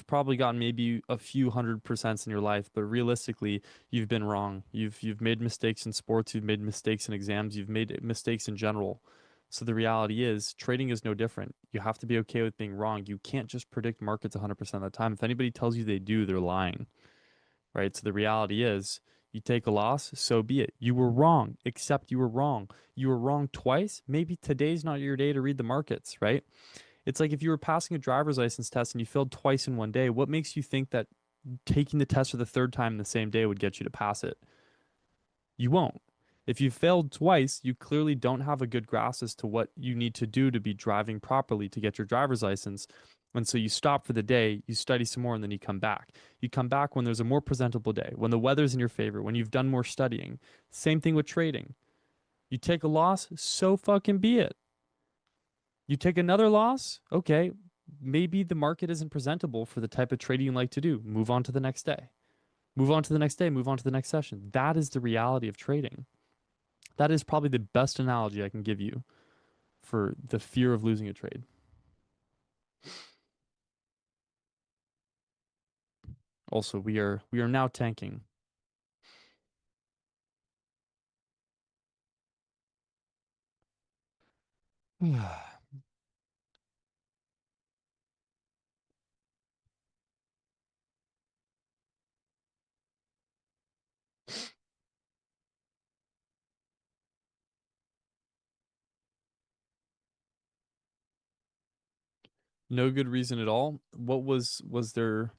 S1: probably gotten maybe a few 100% in your life, but realistically, you've been wrong. You've made mistakes in sports, you've made mistakes in exams, you've made mistakes in general. So the reality is, trading is no different. You have to be okay with being wrong. You can't just predict markets 100% of the time. If anybody tells you they do, they're lying, right? So the reality is, you take a loss, so be it. You were wrong, except you were wrong. You were wrong twice. Maybe today's not your day to read the markets, right? It's like if you were passing a driver's license test and you failed twice in one day, what makes you think that taking the test for the third time in the same day would get you to pass it? You won't. If you failed twice, you clearly don't have a good grasp as to what you need to do to be driving properly to get your driver's license. And so you stop for the day, you study some more, and then you come back. You come back when there's a more presentable day, when the weather's in your favor, when you've done more studying. Same thing with trading. You take a loss, so fucking be it. You take another loss, okay, maybe the market isn't presentable for the type of trading you like to do. Move on to the next day. Move on to the next day. Move on to the next session. That is the reality of trading. That is probably the best analogy I can give you for the fear of losing a trade. Also, we are now tanking. No good reason at all. Was there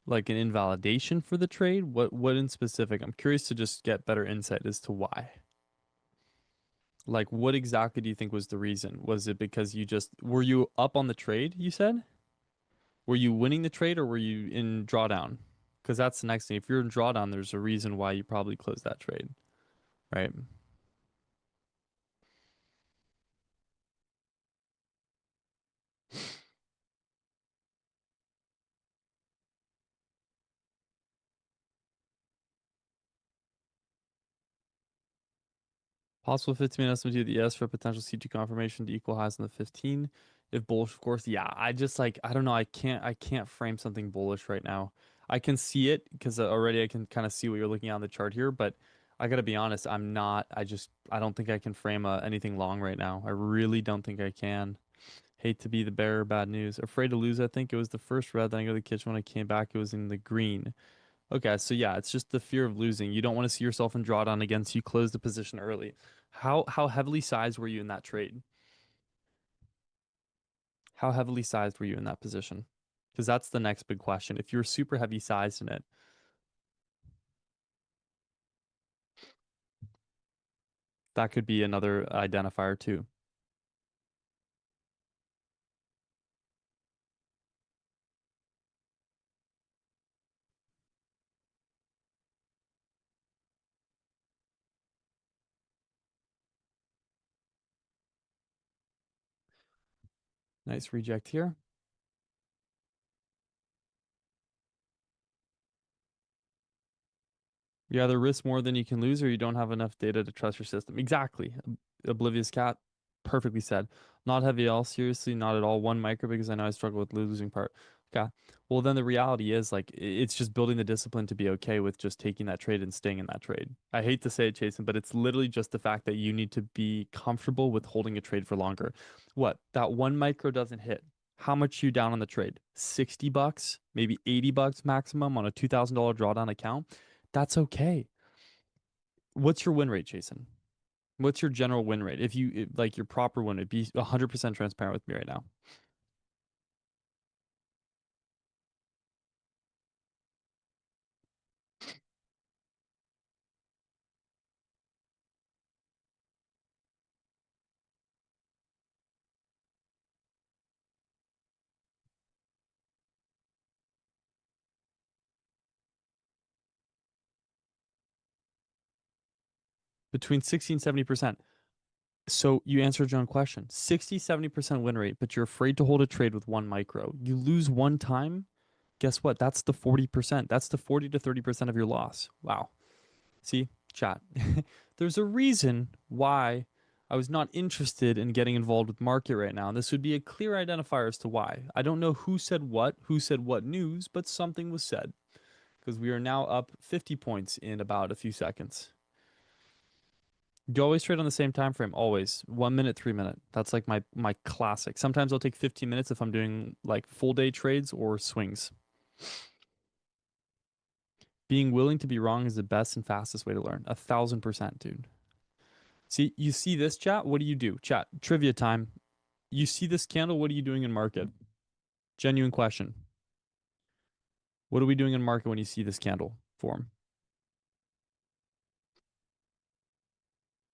S1: like an invalidation for the trade? What in specific? I'm curious to just get better insight as to why. Like what exactly do you think was the reason? Was it because you just were you up on the trade, you said? Were you winning the trade or were you in drawdown? Because that's the next thing. If you're in drawdown, there's a reason why you probably closed that trade, right? Possible 15-minute estimate to the yes for potential C2 confirmation to equal highs in the 15. If bullish, of course, yeah. I just like I don't know. I can't frame something bullish right now. I can see it because already I can kind of see what you're looking at on the chart here, but I gotta be honest, I'm not. I don't think I can frame anything long right now. I really don't think I can. Hate to be the bearer of bad news. Afraid to lose. I think it was the first red. Then I go to the kitchen when I came back. It was in the green. Okay, so yeah, it's just the fear of losing. You don't want to see yourself in drawdown again, so you close the position early. How heavily sized were you in that trade? How heavily sized were you in that position? Because that's the next big question. If you're super heavy sized in it, that could be another identifier too. Nice reject here. You either risk more than you can lose, or you don't have enough data to trust your system. Exactly. Oblivious cat. Perfectly said. Not heavy at all. Seriously, not at all. One micro because I know I struggle with the losing part. Okay. Well, then the reality is like it's just building the discipline to be okay with just taking that trade and staying in that trade. I hate to say it, Jason, but it's literally just the fact that you need to be comfortable with holding a trade for longer. What? That one micro doesn't hit. How much you down on the trade? 60 bucks, maybe 80 bucks maximum on a $2,000 drawdown account. That's okay. What's your win rate, Jason? What's your general win rate? Like your proper win rate, be 100% transparent with me right now. Between 60 and 70%. So you answered your own question. 60, 70% win rate, but you're afraid to hold a trade with one micro. You lose one time, guess what? That's the 40%. That's the 40 to 30% of your loss. Wow. See, chat. There's a reason why I was not interested in getting involved with market right now. And this would be a clear identifier as to why. I don't know who said what news, but something was said because we are now up 50 points in about a few seconds. You always trade on the same time frame, always. 1 minute, 3 minute. That's like my classic. Sometimes I'll take 15 minutes if I'm doing like full day trades or swings. Being willing to be wrong is the best and fastest way to learn. 1,000%, dude. See, you see this chat? What do you do? Chat, trivia time. You see this candle? What are you doing in market? Genuine question. What are we doing in market when you see this candle form?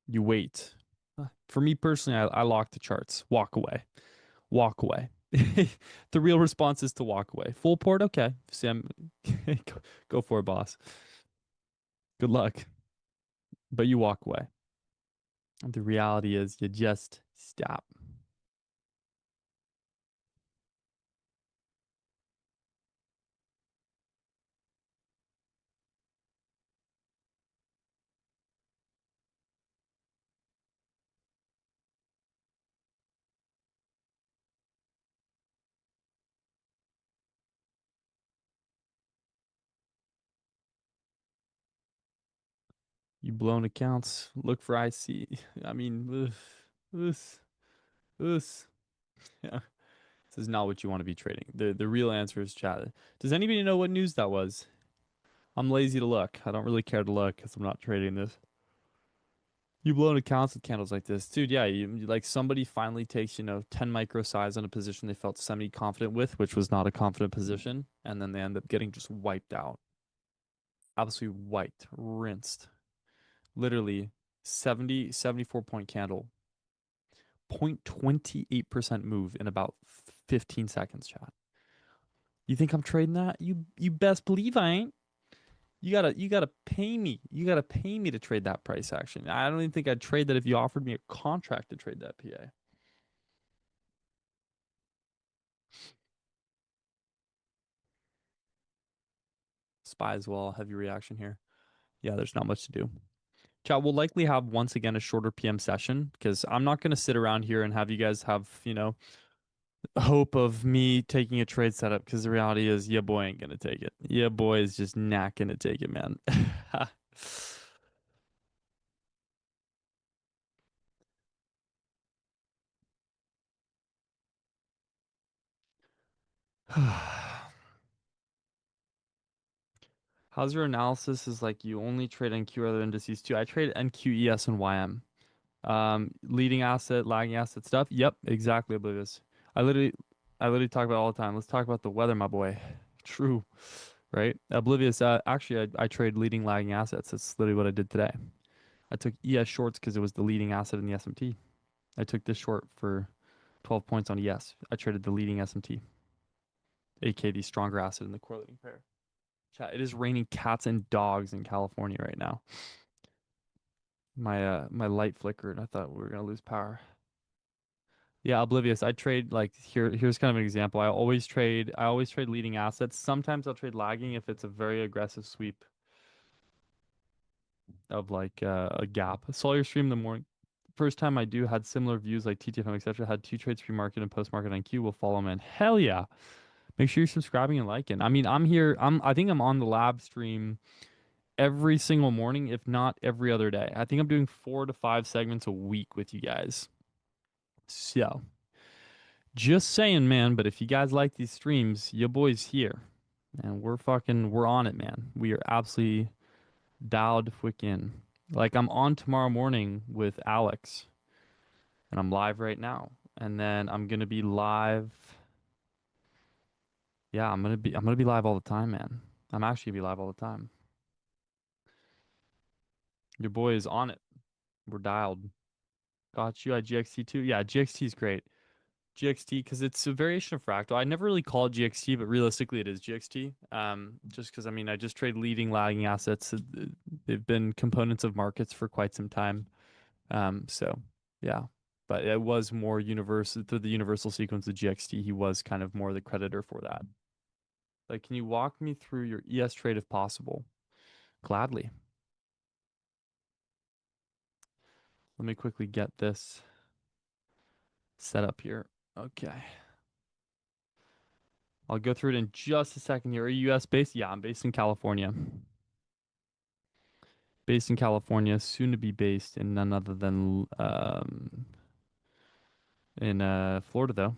S1: You wait. For me personally, I lock the charts. Walk away. Walk away. The real response is to walk away. Full port, okay. Sam, go for it, boss. Good luck. But you walk away. The reality is you just stop. You blown accounts. Look for IC. I mean, ugh, ugh. Yeah. This is not what you want to be trading. The real answer is chat. Does anybody know what news that was? I'm lazy to look. I don't really care to look because I'm not trading this. You blown accounts with candles like this, dude. Yeah, like somebody finally takes, 10 micro size on a position they felt semi-confident with, which was not a confident position, and then they end up getting just wiped out. Absolutely wiped, rinsed. Literally 74 point candle, 0.28% move in about 15 seconds, chat. You think I'm trading that? You best believe I ain't. You gotta pay me. You gotta pay me to trade that price action. I don't even think I'd trade that if you offered me a contract to trade that PA. Spy as well. Heavy reaction here. Yeah, there's not much to do. Chat, we'll likely have once again a shorter PM session because I'm not gonna sit around here and have you guys have, hope of me taking a trade setup because the reality is, yeah, boy ain't gonna take it. Yeah, boy is just not gonna take it, man. How's your analysis? Is like you only trade NQ or other indices too? I trade NQ, ES, and YM. Leading asset, lagging asset stuff. Yep, exactly, Oblivious. I literally, I literally talk about it all the time. Let's talk about the weather, my boy. True, right? Oblivious. Actually, I trade leading, lagging assets. That's literally what I did today. I took ES shorts because it was the leading asset in the SMT. I took this short for 12 points on ES. I traded the leading SMT, aka the stronger asset in the correlating pair. Chat, it is raining cats and dogs in California right now. My light flickered. I thought we were gonna lose power. Yeah, oblivious. I trade like here's kind of an example. I always trade leading assets. Sometimes I'll trade lagging if it's a very aggressive sweep of like a gap. I saw your stream in the morning. First time I do had similar views like TTFM, etc. Had two trades pre-market and post-market on Q. Will follow, man. Hell yeah. Make sure you're subscribing and liking. I mean, I'm here. I think I'm on the lab stream every single morning, if not every other day. I think I'm doing 4 to 5 segments a week with you guys. So, just saying, man. But if you guys like these streams, your boy's here. And we're on it, man. We are absolutely dialed in. Like, I'm on tomorrow morning with Alex, and I'm live right now. And then I'm gonna be live. Yeah, I'm gonna be live all the time, man. I'm actually gonna be live all the time. Your boy is on it. We're dialed. Got you at GXT too. Yeah, GXT is great. GXT because it's a variation of fractal. I never really call it GXT, but realistically it is GXT. Just because I mean I just trade leading lagging assets. They've been components of markets for quite some time. So yeah, but it was more universal through the universal sequence of GXT. He was kind of more the creditor for that. Like, can you walk me through your ES trade if possible? Gladly. Let me quickly get this set up here. Okay. I'll go through it in just a second here. Are you US based? Yeah, I'm based in California. Based in California, soon to be based in none other than in Florida though.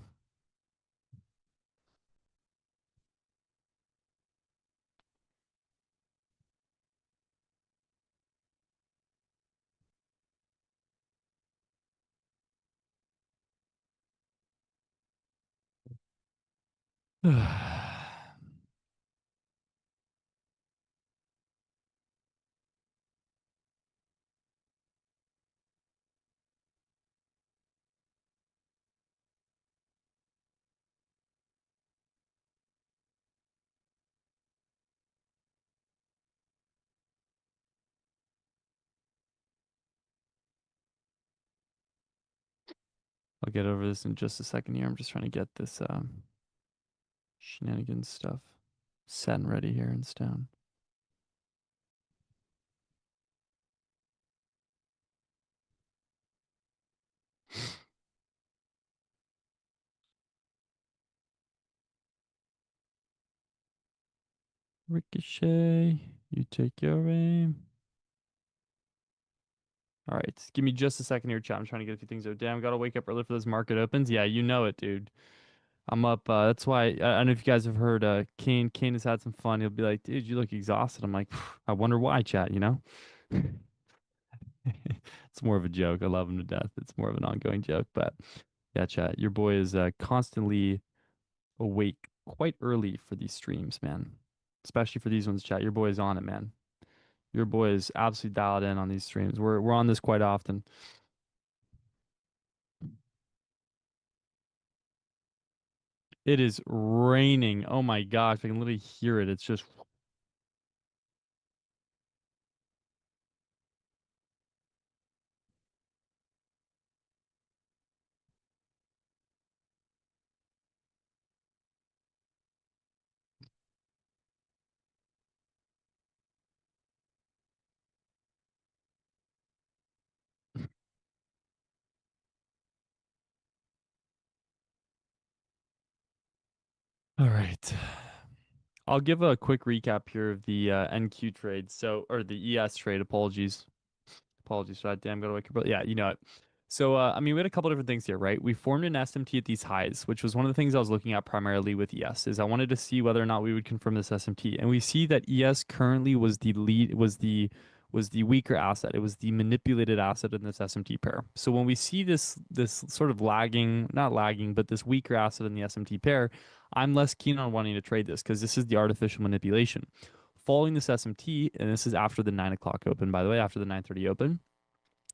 S1: I'll get over this in just a second here. I'm just trying to get this shenanigans stuff set and ready here in stone. Ricochet, you take your aim. All right, give me just a second here, chat. I'm trying to get a few things out. Damn, gotta wake up early for those market opens. Yeah, you know it, dude. I'm up. That's why I don't know if you guys have heard. Kane. Kane has had some fun. He'll be like, "Dude, you look exhausted." I'm like, "I wonder why, chat." You know. It's more of a joke. I love him to death. It's more of an ongoing joke. But yeah, chat. Your boy is constantly awake quite early for these streams, man. Especially for these ones, chat. Your boy is on it, man. Your boy is absolutely dialed in on these streams. We're on this quite often. It is raining. Oh my gosh, I can literally hear it. It's just all right. I'll give a quick recap here of the NQ trade. So, or the ES trade. Apologies for that. Damn, got away. Yeah, you know it. So, I mean, we had a couple different things here, right? We formed an SMT at these highs, which was one of the things I was looking at primarily with ES, is I wanted to see whether or not we would confirm this SMT. And we see that ES currently was the lead, was the weaker asset. It was the manipulated asset in this SMT pair. So when we see this sort of lagging, not lagging, but this weaker asset in the SMT pair, I'm less keen on wanting to trade this because this is the artificial manipulation. Following this SMT, and this is after the 9 o'clock open, by the way, after the 9:30 open,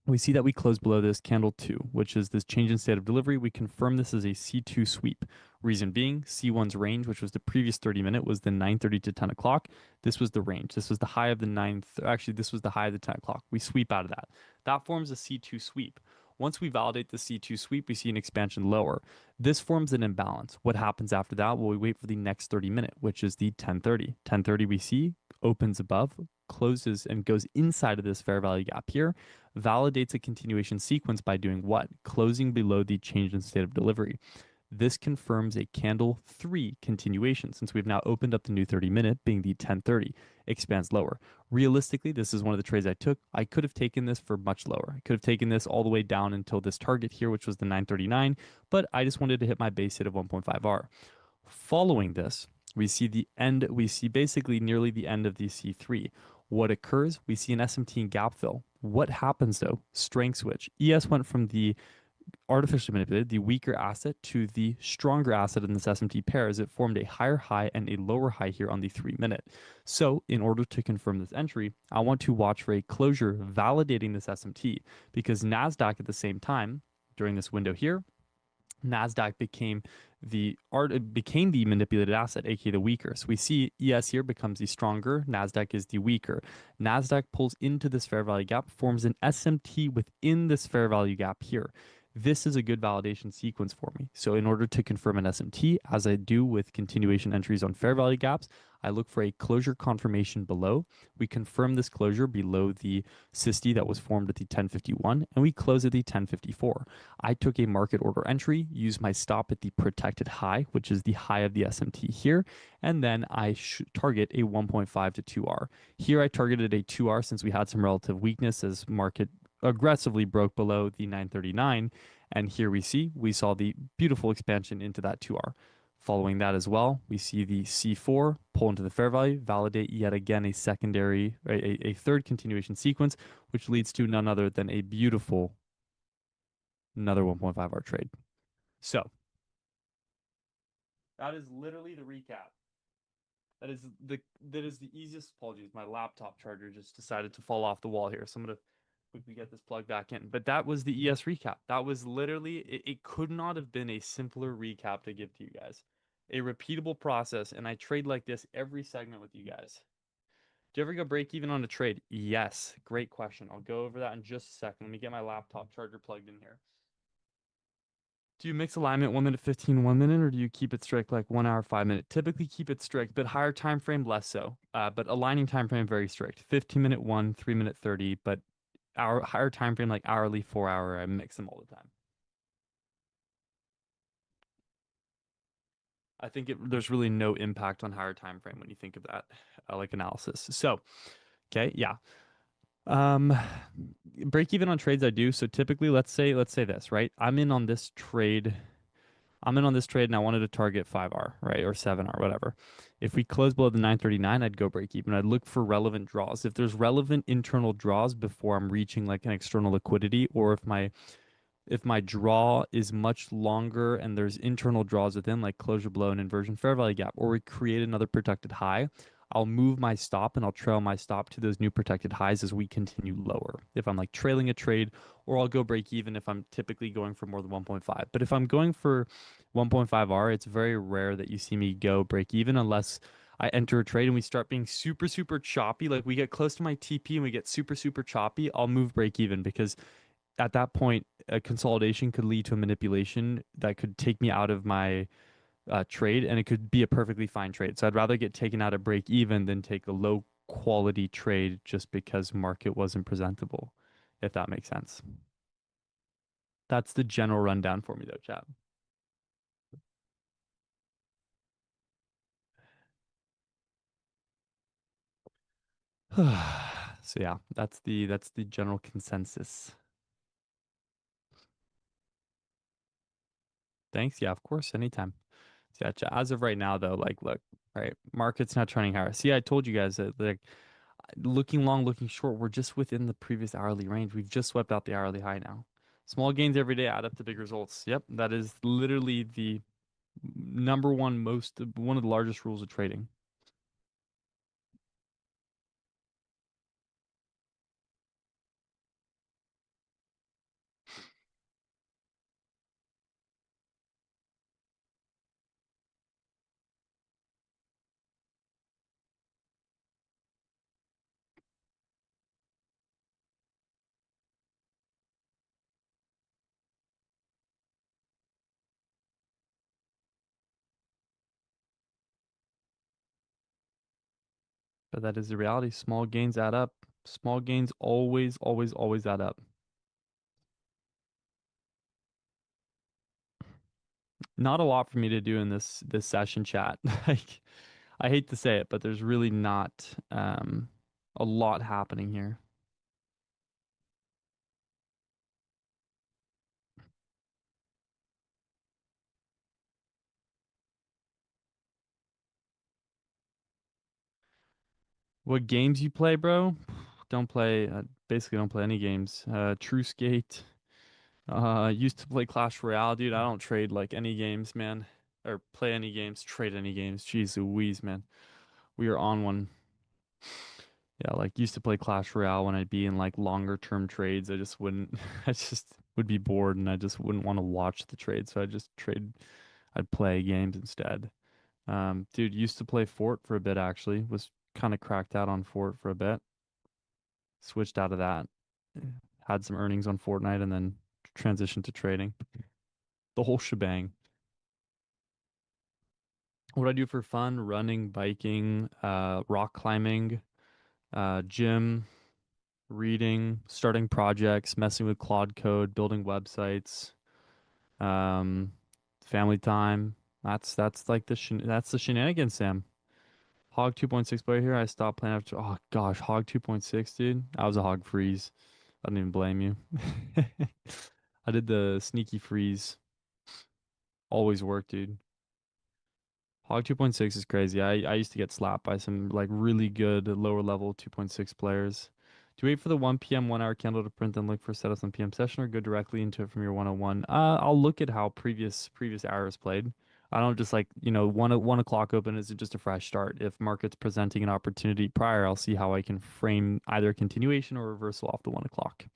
S1: we see that we close below this candle 2, which is this change in state of delivery. We confirm this as a C2 sweep. Reason being, C1's range, which was the previous 30-minute, was the 9:30 to 10 o'clock. This was the range. This was the high of the 9, actually, this was the high of the 10 o'clock. We sweep out of that. That forms a C2 sweep. Once we validate the C2 sweep, we see an expansion lower. This forms an imbalance. What happens after that? Well, we wait for the next 30-minute, which is the 10:30. 10:30 we see opens above, closes, and goes inside of this fair value gap here, validates a continuation sequence by doing what? Closing below the change in state of delivery. This confirms a candle 3 continuation since we've now opened up the new 30-minute being the 10:30, expands lower. Realistically, this is one of the trades I took. I could have taken this for much lower. I could have taken this all the way down until this target here, which was the 9:39, but I just wanted to hit my base hit of 1.5R. Following this, we see the end, we see basically nearly the end of the C3. What occurs? We see an SMT and gap fill. What happens though? Strength switch. ES went from the artificially manipulated, the weaker asset, to the stronger asset in this SMT pair as it formed a higher high and a lower high here on the 3-minute. So in order to confirm this entry, I want to watch for a closure validating this SMT because NASDAQ at the same time, during this window here, Nasdaq became the manipulated asset, aka the weaker. So we see ES here becomes the stronger, Nasdaq is the weaker. Nasdaq pulls into this fair value gap, forms an SMT within this fair value gap here. This is a good validation sequence for me. So in order to confirm an SMT, as I do with continuation entries on fair value gaps, I look for a closure confirmation below. We confirm this closure below the SIST that was formed at the 1051, and we close at the 1054. I took a market order entry, used my stop at the protected high, which is the high of the SMT here, and then I target a 1.5 to 2R. Here I targeted a 2R since we had some relative weakness as market aggressively broke below the 939, and here we saw the beautiful expansion into that 2R. Following that as well, we see the C4 pull into the fair value, validate yet again a secondary, a third continuation sequence, which leads to none other than a beautiful another 1.5R trade. So that is literally the recap. That is the easiest. Apologies, my laptop charger just decided to fall off the wall here, so I'm gonna quickly get this plugged back in. But that was the ES recap. That was literally it could not have been a simpler recap to give to you guys. A repeatable process, and I trade like this every segment with you guys. Do you ever go break even on a trade? Yes. Great question. I'll go over that in just a second. Let me get my laptop charger plugged in here. Do you mix alignment 1 minute 15, 1 minute, or do you keep it strict like 1 hour, 5 minute? Typically keep it strict, but higher time frame less so. But aligning time frame very strict. 15-minute 1, 3-minute 30, but our higher time frame like hourly, 4 hour, I mix them all the time. I think there's really no impact on higher time frame when you think of that like analysis. So, okay, yeah. Um, break even on trades I do. So typically, let's say this, right? I'm in on this trade. I'm in on this trade and I wanted to target 5R, right? Or 7R, whatever. If we close below the 939, I'd go break even. I'd look for relevant draws. If there's relevant internal draws before I'm reaching like an external liquidity, or if my draw is much longer and there's internal draws within, like closure below and inversion fair value gap, or we create another protected high, I'll move my stop and I'll trail my stop to those new protected highs as we continue lower. If I'm like trailing a trade, or I'll go break even if I'm typically going for more than 1.5. But if I'm going for 1.5R, it's very rare that you see me go break even unless I enter a trade and we start being super, super choppy. Like we get close to my TP and we get super, super choppy, I'll move break even because at that point, a consolidation could lead to a manipulation that could take me out of my trade, and it could be a perfectly fine trade. So I'd rather get taken out at break even than take a low quality trade just because market wasn't presentable, if that makes sense. That's the general rundown for me, though, chat. So yeah, that's the general consensus. Thanks. Yeah, of course, anytime. So yeah, as of right now, though, like, look, right, market's not trending higher. See, I told you guys that like looking long, looking short, we're just within the previous hourly range. We've just swept out the hourly high now. Small gains every day add up to big results. Yep, that is literally the number one of the largest rules of trading. But that is the reality. Small gains add up. Small gains always, always, always add up. Not a lot for me to do in this session chat. Like, I hate to say it, but there's really not a lot happening here. What games you play, bro? Don't play. Basically, don't play any games. True Skate. Used to play Clash Royale, dude. I don't trade like any games, man, or play any games, trade any games. Jeez Louise, man. We are on one. Yeah, like used to play Clash Royale when I'd be in like longer term trades. I just wouldn't. I just would be bored and I just wouldn't want to watch the trade. So I just trade. I'd play games instead. Dude, used to play Fort for a bit actually. Was kind of cracked out on Fort for a bit. Switched out of that. Had some earnings on Fortnite and then transitioned to trading. The whole shebang. What I do for fun, running, biking, rock climbing, gym, reading, starting projects, messing with Claude code, building websites, um, family time. That's like that's the shenanigans, Sam. Hog 2.6 player here. I stopped playing after. Oh gosh, Hog 2.6, dude. I was a Hog freeze. I don't even blame you. I did the sneaky freeze. Always worked, dude. Hog 2.6 is crazy. I used to get slapped by some like really good lower level 2.6 players. Do you wait for the 1 p.m. 1 hour candle to print and look for setups on PM session or go directly into it from your 101? I'll look at how previous hours played. I don't just like, 1 o'clock open is just a fresh start. If market's presenting an opportunity prior, I'll see how I can frame either a continuation or reversal off the 1 o'clock.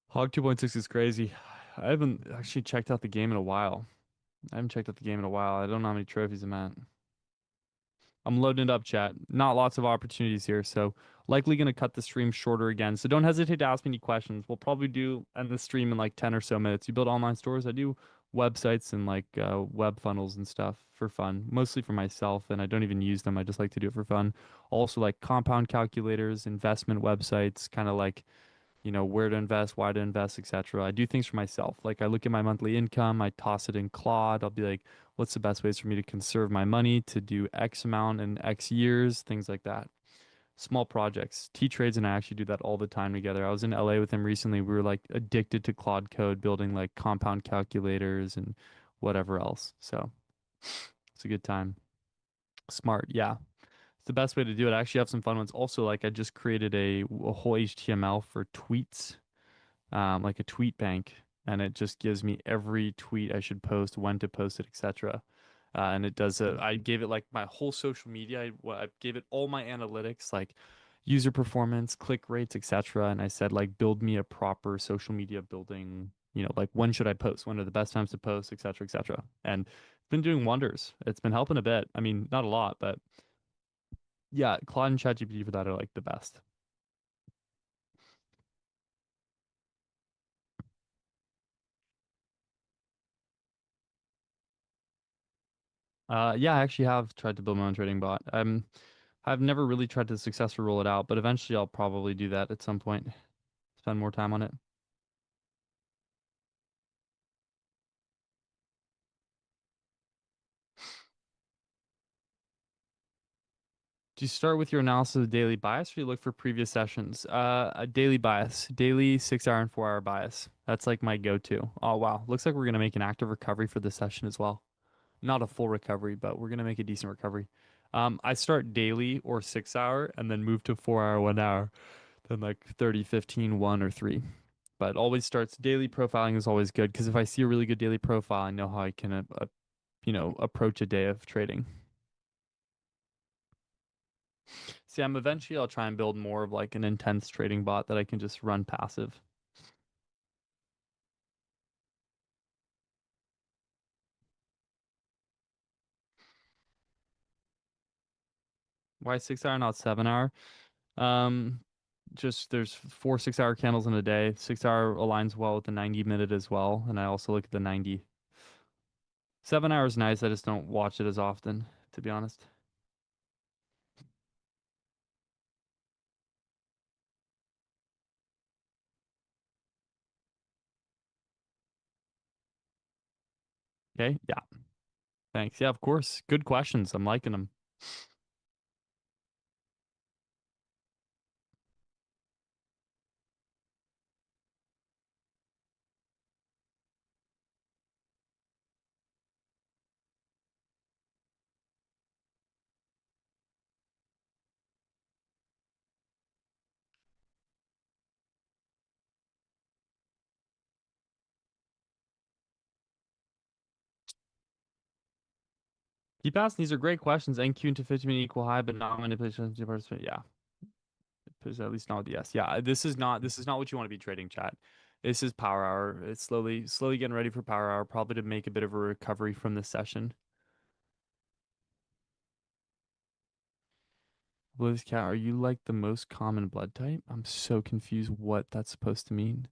S1: Hog 2.6 is crazy. I haven't actually checked out the game in a while. I haven't checked out the game in a while. I don't know how many trophies I'm at. I'm loading it up, chat. Not lots of opportunities here, so likely gonna cut the stream shorter again. So don't hesitate to ask me any questions. We'll probably do end the stream in like 10 or so minutes. You build online stores. I do websites and like web funnels and stuff for fun, mostly for myself, and I don't even use them. I just like to do it for fun. Also like compound calculators, investment websites, kind of like where to invest, why to invest, etc. I do things for myself. Like I look at my monthly income, I toss it in Claude. I'll be like, what's the best ways for me to conserve my money to do X amount in X years, things like that. small projects. T Trades and I actually do that all the time together. I was in LA with him recently. We were like addicted to Claude Code, building like compound calculators and whatever else. So it's a good time. Smart, yeah. It's the best way to do it. I actually have some fun ones. Also, like I just created a whole HTML for tweets, like a tweet bank, and it just gives me every tweet I should post, when to post it, etc. And it does it. I gave it like my whole social media. I gave it all my analytics, like user performance, click rates, etc. And I said like build me a proper social media building. Like when should I post? When are the best times to post, etc., etc. And it's been doing wonders. It's been helping a bit. I mean, not a lot, but yeah, Claude and ChatGPT for that are like the best. Yeah, I actually have tried to build my own trading bot. I've never really tried to successfully roll it out, but eventually I'll probably do that at some point. Spend more time on it. Do you start with your analysis of daily bias, or do you look for previous sessions? A daily bias, daily 6 hour and 4 hour bias. That's like my go-to. Oh wow, looks like we're gonna make an active recovery for this session as well. Not a full recovery, but we're gonna make a decent recovery. I start daily or 6 hour, and then move to 4 hour, 1 hour, then like 30, 15, 1 or 3. But always starts daily profiling is always good because if I see a really good daily profile, I know how I can approach a day of trading. See, I'll try and build more of like an intense trading bot that I can just run passive. Why 6 hour, not 7 hour? Um, just there's 4 6 hour candles in a day. 6 hour aligns well with the 90 minute as well, and I also look at the 90. 7 hours is nice. I just don't watch it as often, to be honest. Okay, yeah, thanks. Yeah, of course. Good questions. I'm liking them. Keep asking. These are great questions. NQ into 50-minute equal high, but not manipulation to participate. Yeah, at least not with the yes. Yeah, this is not what you want to be trading, chat. This is power hour. It's slowly getting ready for power hour, probably to make a bit of a recovery from this session. Bliz cat, are you like the most common blood type? I'm so confused what that's supposed to mean.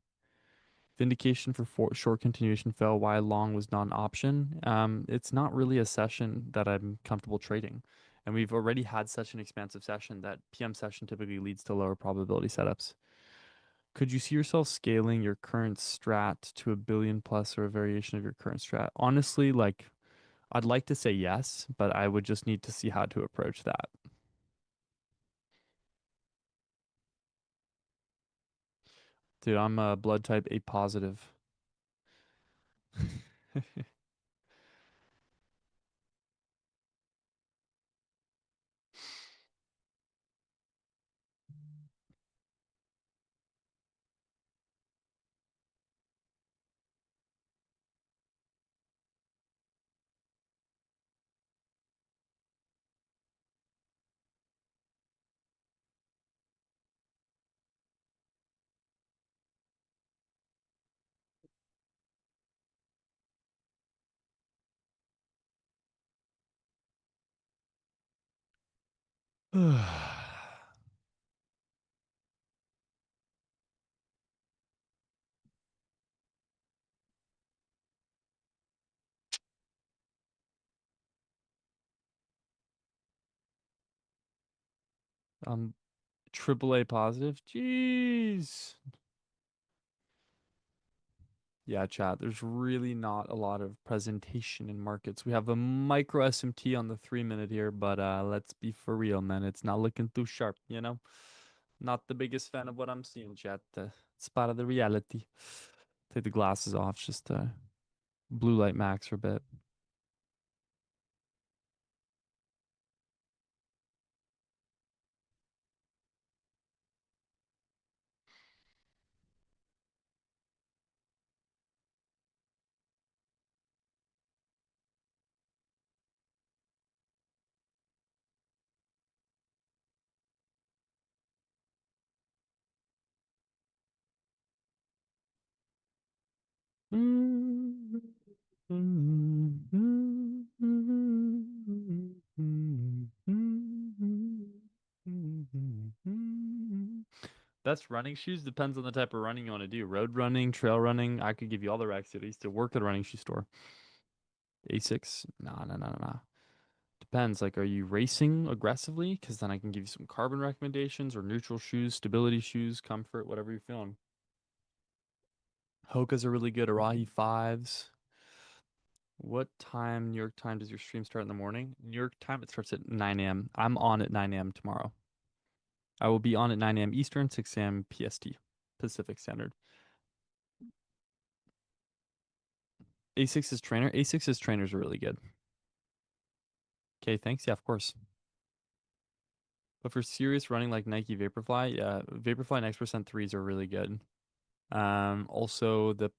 S1: Vindication for short continuation fell. Why long was not an option? It's not really a session that I'm comfortable trading. And we've already had such an expansive session that PM session typically leads to lower probability setups. Could you see yourself scaling your current strat to a billion plus or a variation of your current strat? Honestly, like I'd like to say yes, but I would just need to see how to approach that. Dude, I'm a blood type A positive. Um, triple A positive. Jeez. Yeah, chat. There's really not a lot of presentation in markets. We have a micro SMT on the 3 minute here, but let's be for real, man. It's not looking too sharp, you know? Not the biggest fan of what I'm seeing, chat. It's part of the reality. Take the glasses off, just blue light max for a bit. Best running shoes depends on the type of running you want to do. Road running, trail running. I could give you all the racks. I used to work at a running shoe store. A6? Nah, nah, nah, nah, nah. Depends. Like, are you racing aggressively? Because then I can give you some carbon recommendations or neutral shoes, stability shoes, comfort, whatever you're feeling. Hoka's are really good. Arahi 5s. What time, New York time, does your stream start in the morning? New York time, it starts at 9 a.m. I'm on at 9 a.m. tomorrow. I will be on at 9 a.m. Eastern, 6 a.m. PST, Pacific Standard. A6's trainer. A6's trainers are really good. Okay, thanks. Yeah, of course. But for serious running like Nike Vaporfly, yeah, Vaporfly Next Percent 3s are really good. Also the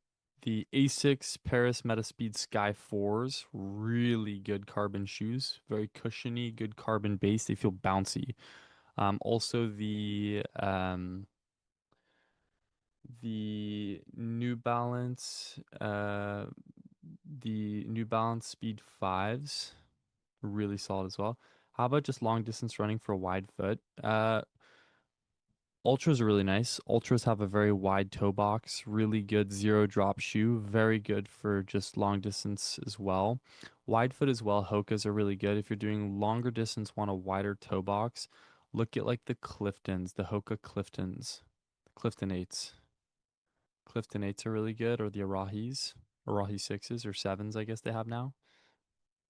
S1: Asics Paris Metaspeed Sky 4s, really good carbon shoes, very cushiony, good carbon base. They feel bouncy. Also the New Balance Speed 5s, really solid as well. How about just long distance running for a wide foot? Ultras are really nice. Ultras have a very wide toe box, really good zero drop shoe, very good for just long distance as well. Wide foot as well, Hokas are really good. If you're doing longer distance, want a wider toe box, look at like the Cliftons, the Hoka Cliftons, Clifton 8s. Clifton 8s are really good, or the Arahis, Arahi 6s or 7s, I guess they have now.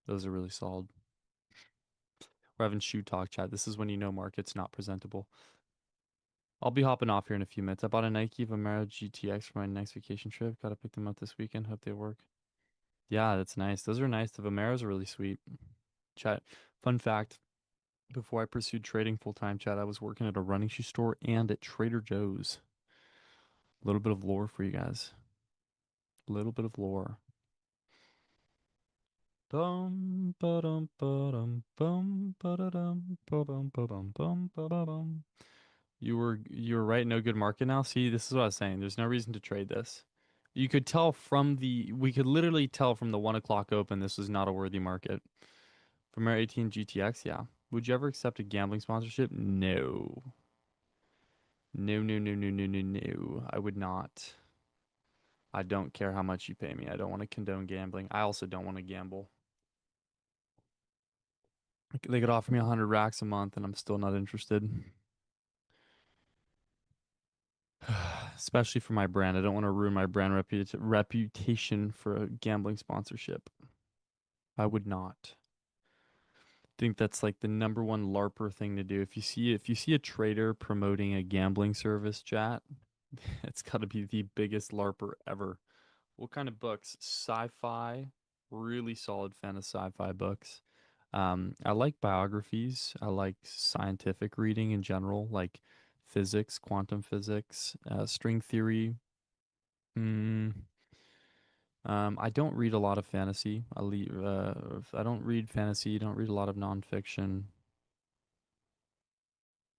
S1: Those are really solid. We're having shoe talk, chat. This is when you know market's not presentable. I'll be hopping off here in a few minutes. I bought a Nike Vomero GTX for my next vacation trip. Gotta pick them up this weekend. Hope they work. Yeah, that's nice. Those are nice. The Vomeros are really sweet. Chat. Fun fact. Before I pursued trading full time, chat, I was working at a running shoe store and at Trader Joe's. A little bit of lore for you guys. A little bit of lore. Bum ba-dum ba-dum bum ba-da-dum ba-bum ba-bum bum ba-ba-bum. You were right, no good market now. See, this is what I was saying. There's no reason to trade this. You could tell from we could literally tell from the 1 o'clock open this was not a worthy market. From our 18 GTX, yeah. Would you ever accept a gambling sponsorship? No. No, no, no, no, no, no, no. I would not. I don't care how much you pay me. I don't want to condone gambling. I also don't want to gamble. They could offer me 100 racks a month and I'm still not interested. Especially for my brand. I don't want to ruin my brand reputation for a gambling sponsorship. I would not. Think that's like the number one LARPer thing to do. If you see a trader promoting a gambling service, chat, it's got to be the biggest LARPer ever. What kind of books? Sci-fi. Really solid fan of sci-fi books. I like biographies. I like scientific reading in general, like physics, quantum physics, string theory. Mm, I don't read a lot of fantasy. I don't read fantasy. Don't read a lot of nonfiction.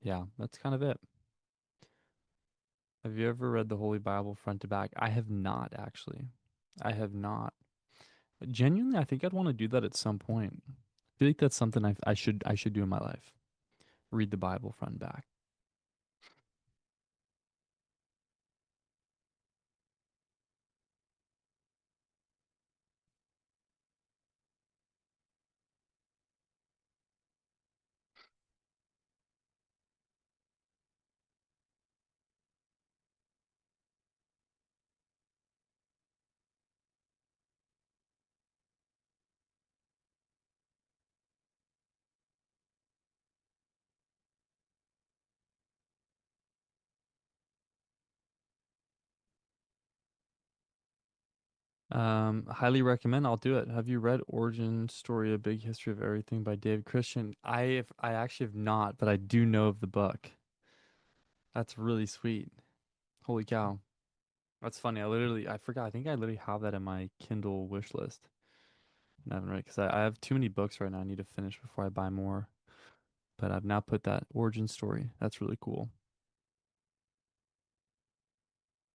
S1: Yeah, that's kind of it. Have you ever read the Holy Bible front to back? I have not actually. I have not. Genuinely, I think I'd want to do that at some point. I feel like that's something I should do in my life. Read the Bible front and back. Highly recommend. I'll do it. Have you read Origin Story: A Big History of Everything by David Christian? I actually have not, but I do know of the book. That's really sweet. Holy cow. That's funny. I forgot. I think I literally have that in my Kindle wish list. And I haven't read because I have too many books right now. I need to finish before I buy more. But I've now put that Origin Story. That's really cool.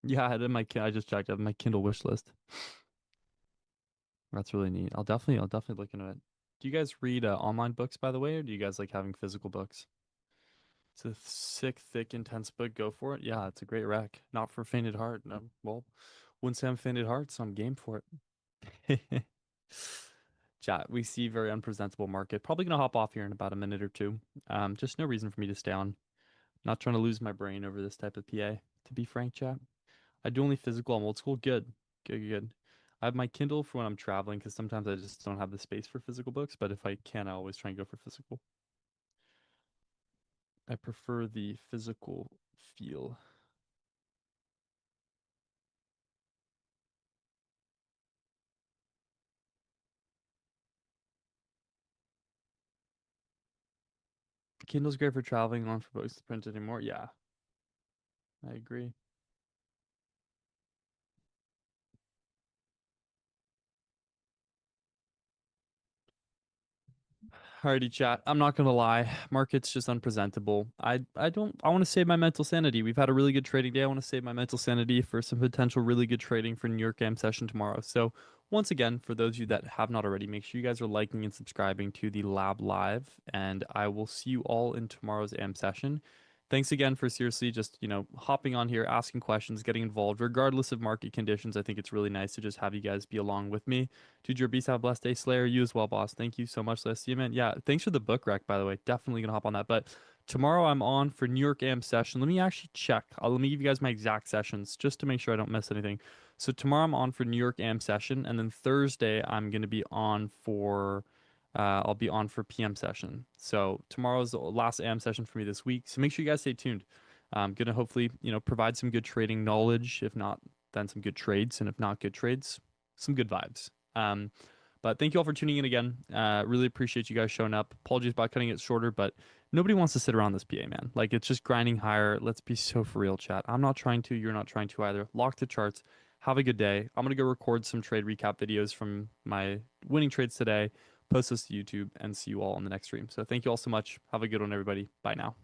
S1: Yeah, I had it in I just checked. I have my Kindle wish list. That's really neat. I'll definitely look into it. Do you guys read online books, by the way, or do you guys like having physical books? It's a sick, thick, intense book. Go for it. Yeah, it's a great rec. Not for fainted heart. No, well, wouldn't say I'm fainted heart, so I'm game for it. Chat, we see very unpresentable market. Probably gonna hop off here in about a minute or two. Just no reason for me to stay on. Not trying to lose my brain over this type of PA, to be frank, chat. I do only physical. I'm old school. Good. Good, good, good. I have my Kindle for when I'm traveling because sometimes I just don't have the space for physical books, but if I can, I always try and go for physical. I prefer the physical feel. Kindle's great for traveling, on for books to print anymore. Yeah, I agree. Alrighty, chat. I'm not gonna lie, market's just unpresentable. I want to save my mental sanity. We've had a really good trading day. I want to save my mental sanity for some potential really good trading for New York AM session tomorrow. So once again, for those of you that have not already, make sure you guys are liking and subscribing to the Lab Live, and I will see you all in tomorrow's AM session. Thanks again for seriously just, hopping on here, asking questions, getting involved, regardless of market conditions. I think it's really nice to just have you guys be along with me. Dude, your beast, have a blessed day. Slayer, you as well, boss. Thank you so much. Let's see you, man. Yeah, thanks for the book rec, by the way. Definitely gonna hop on that. But tomorrow I'm on for New York AM session. Let me actually check. Let me give you guys my exact sessions just to make sure I don't miss anything. So tomorrow I'm on for New York AM session, and then Thursday I'm gonna be on for I'll be on for PM session. So tomorrow's the last AM session for me this week. So make sure you guys stay tuned. I'm gonna hopefully, provide some good trading knowledge. If not, then some good trades, and if not good trades, some good vibes. But thank you all for tuning in again. Really appreciate you guys showing up. Apologies about cutting it shorter, but nobody wants to sit around this PA, man. Like, it's just grinding higher. Let's be so for real, chat. I'm not trying to. You're not trying to either. Lock the charts. Have a good day. I'm gonna go record some trade recap videos from my winning trades today, post this to YouTube, and see you all on the next stream. So thank you all so much. Have a good one, everybody. Bye now.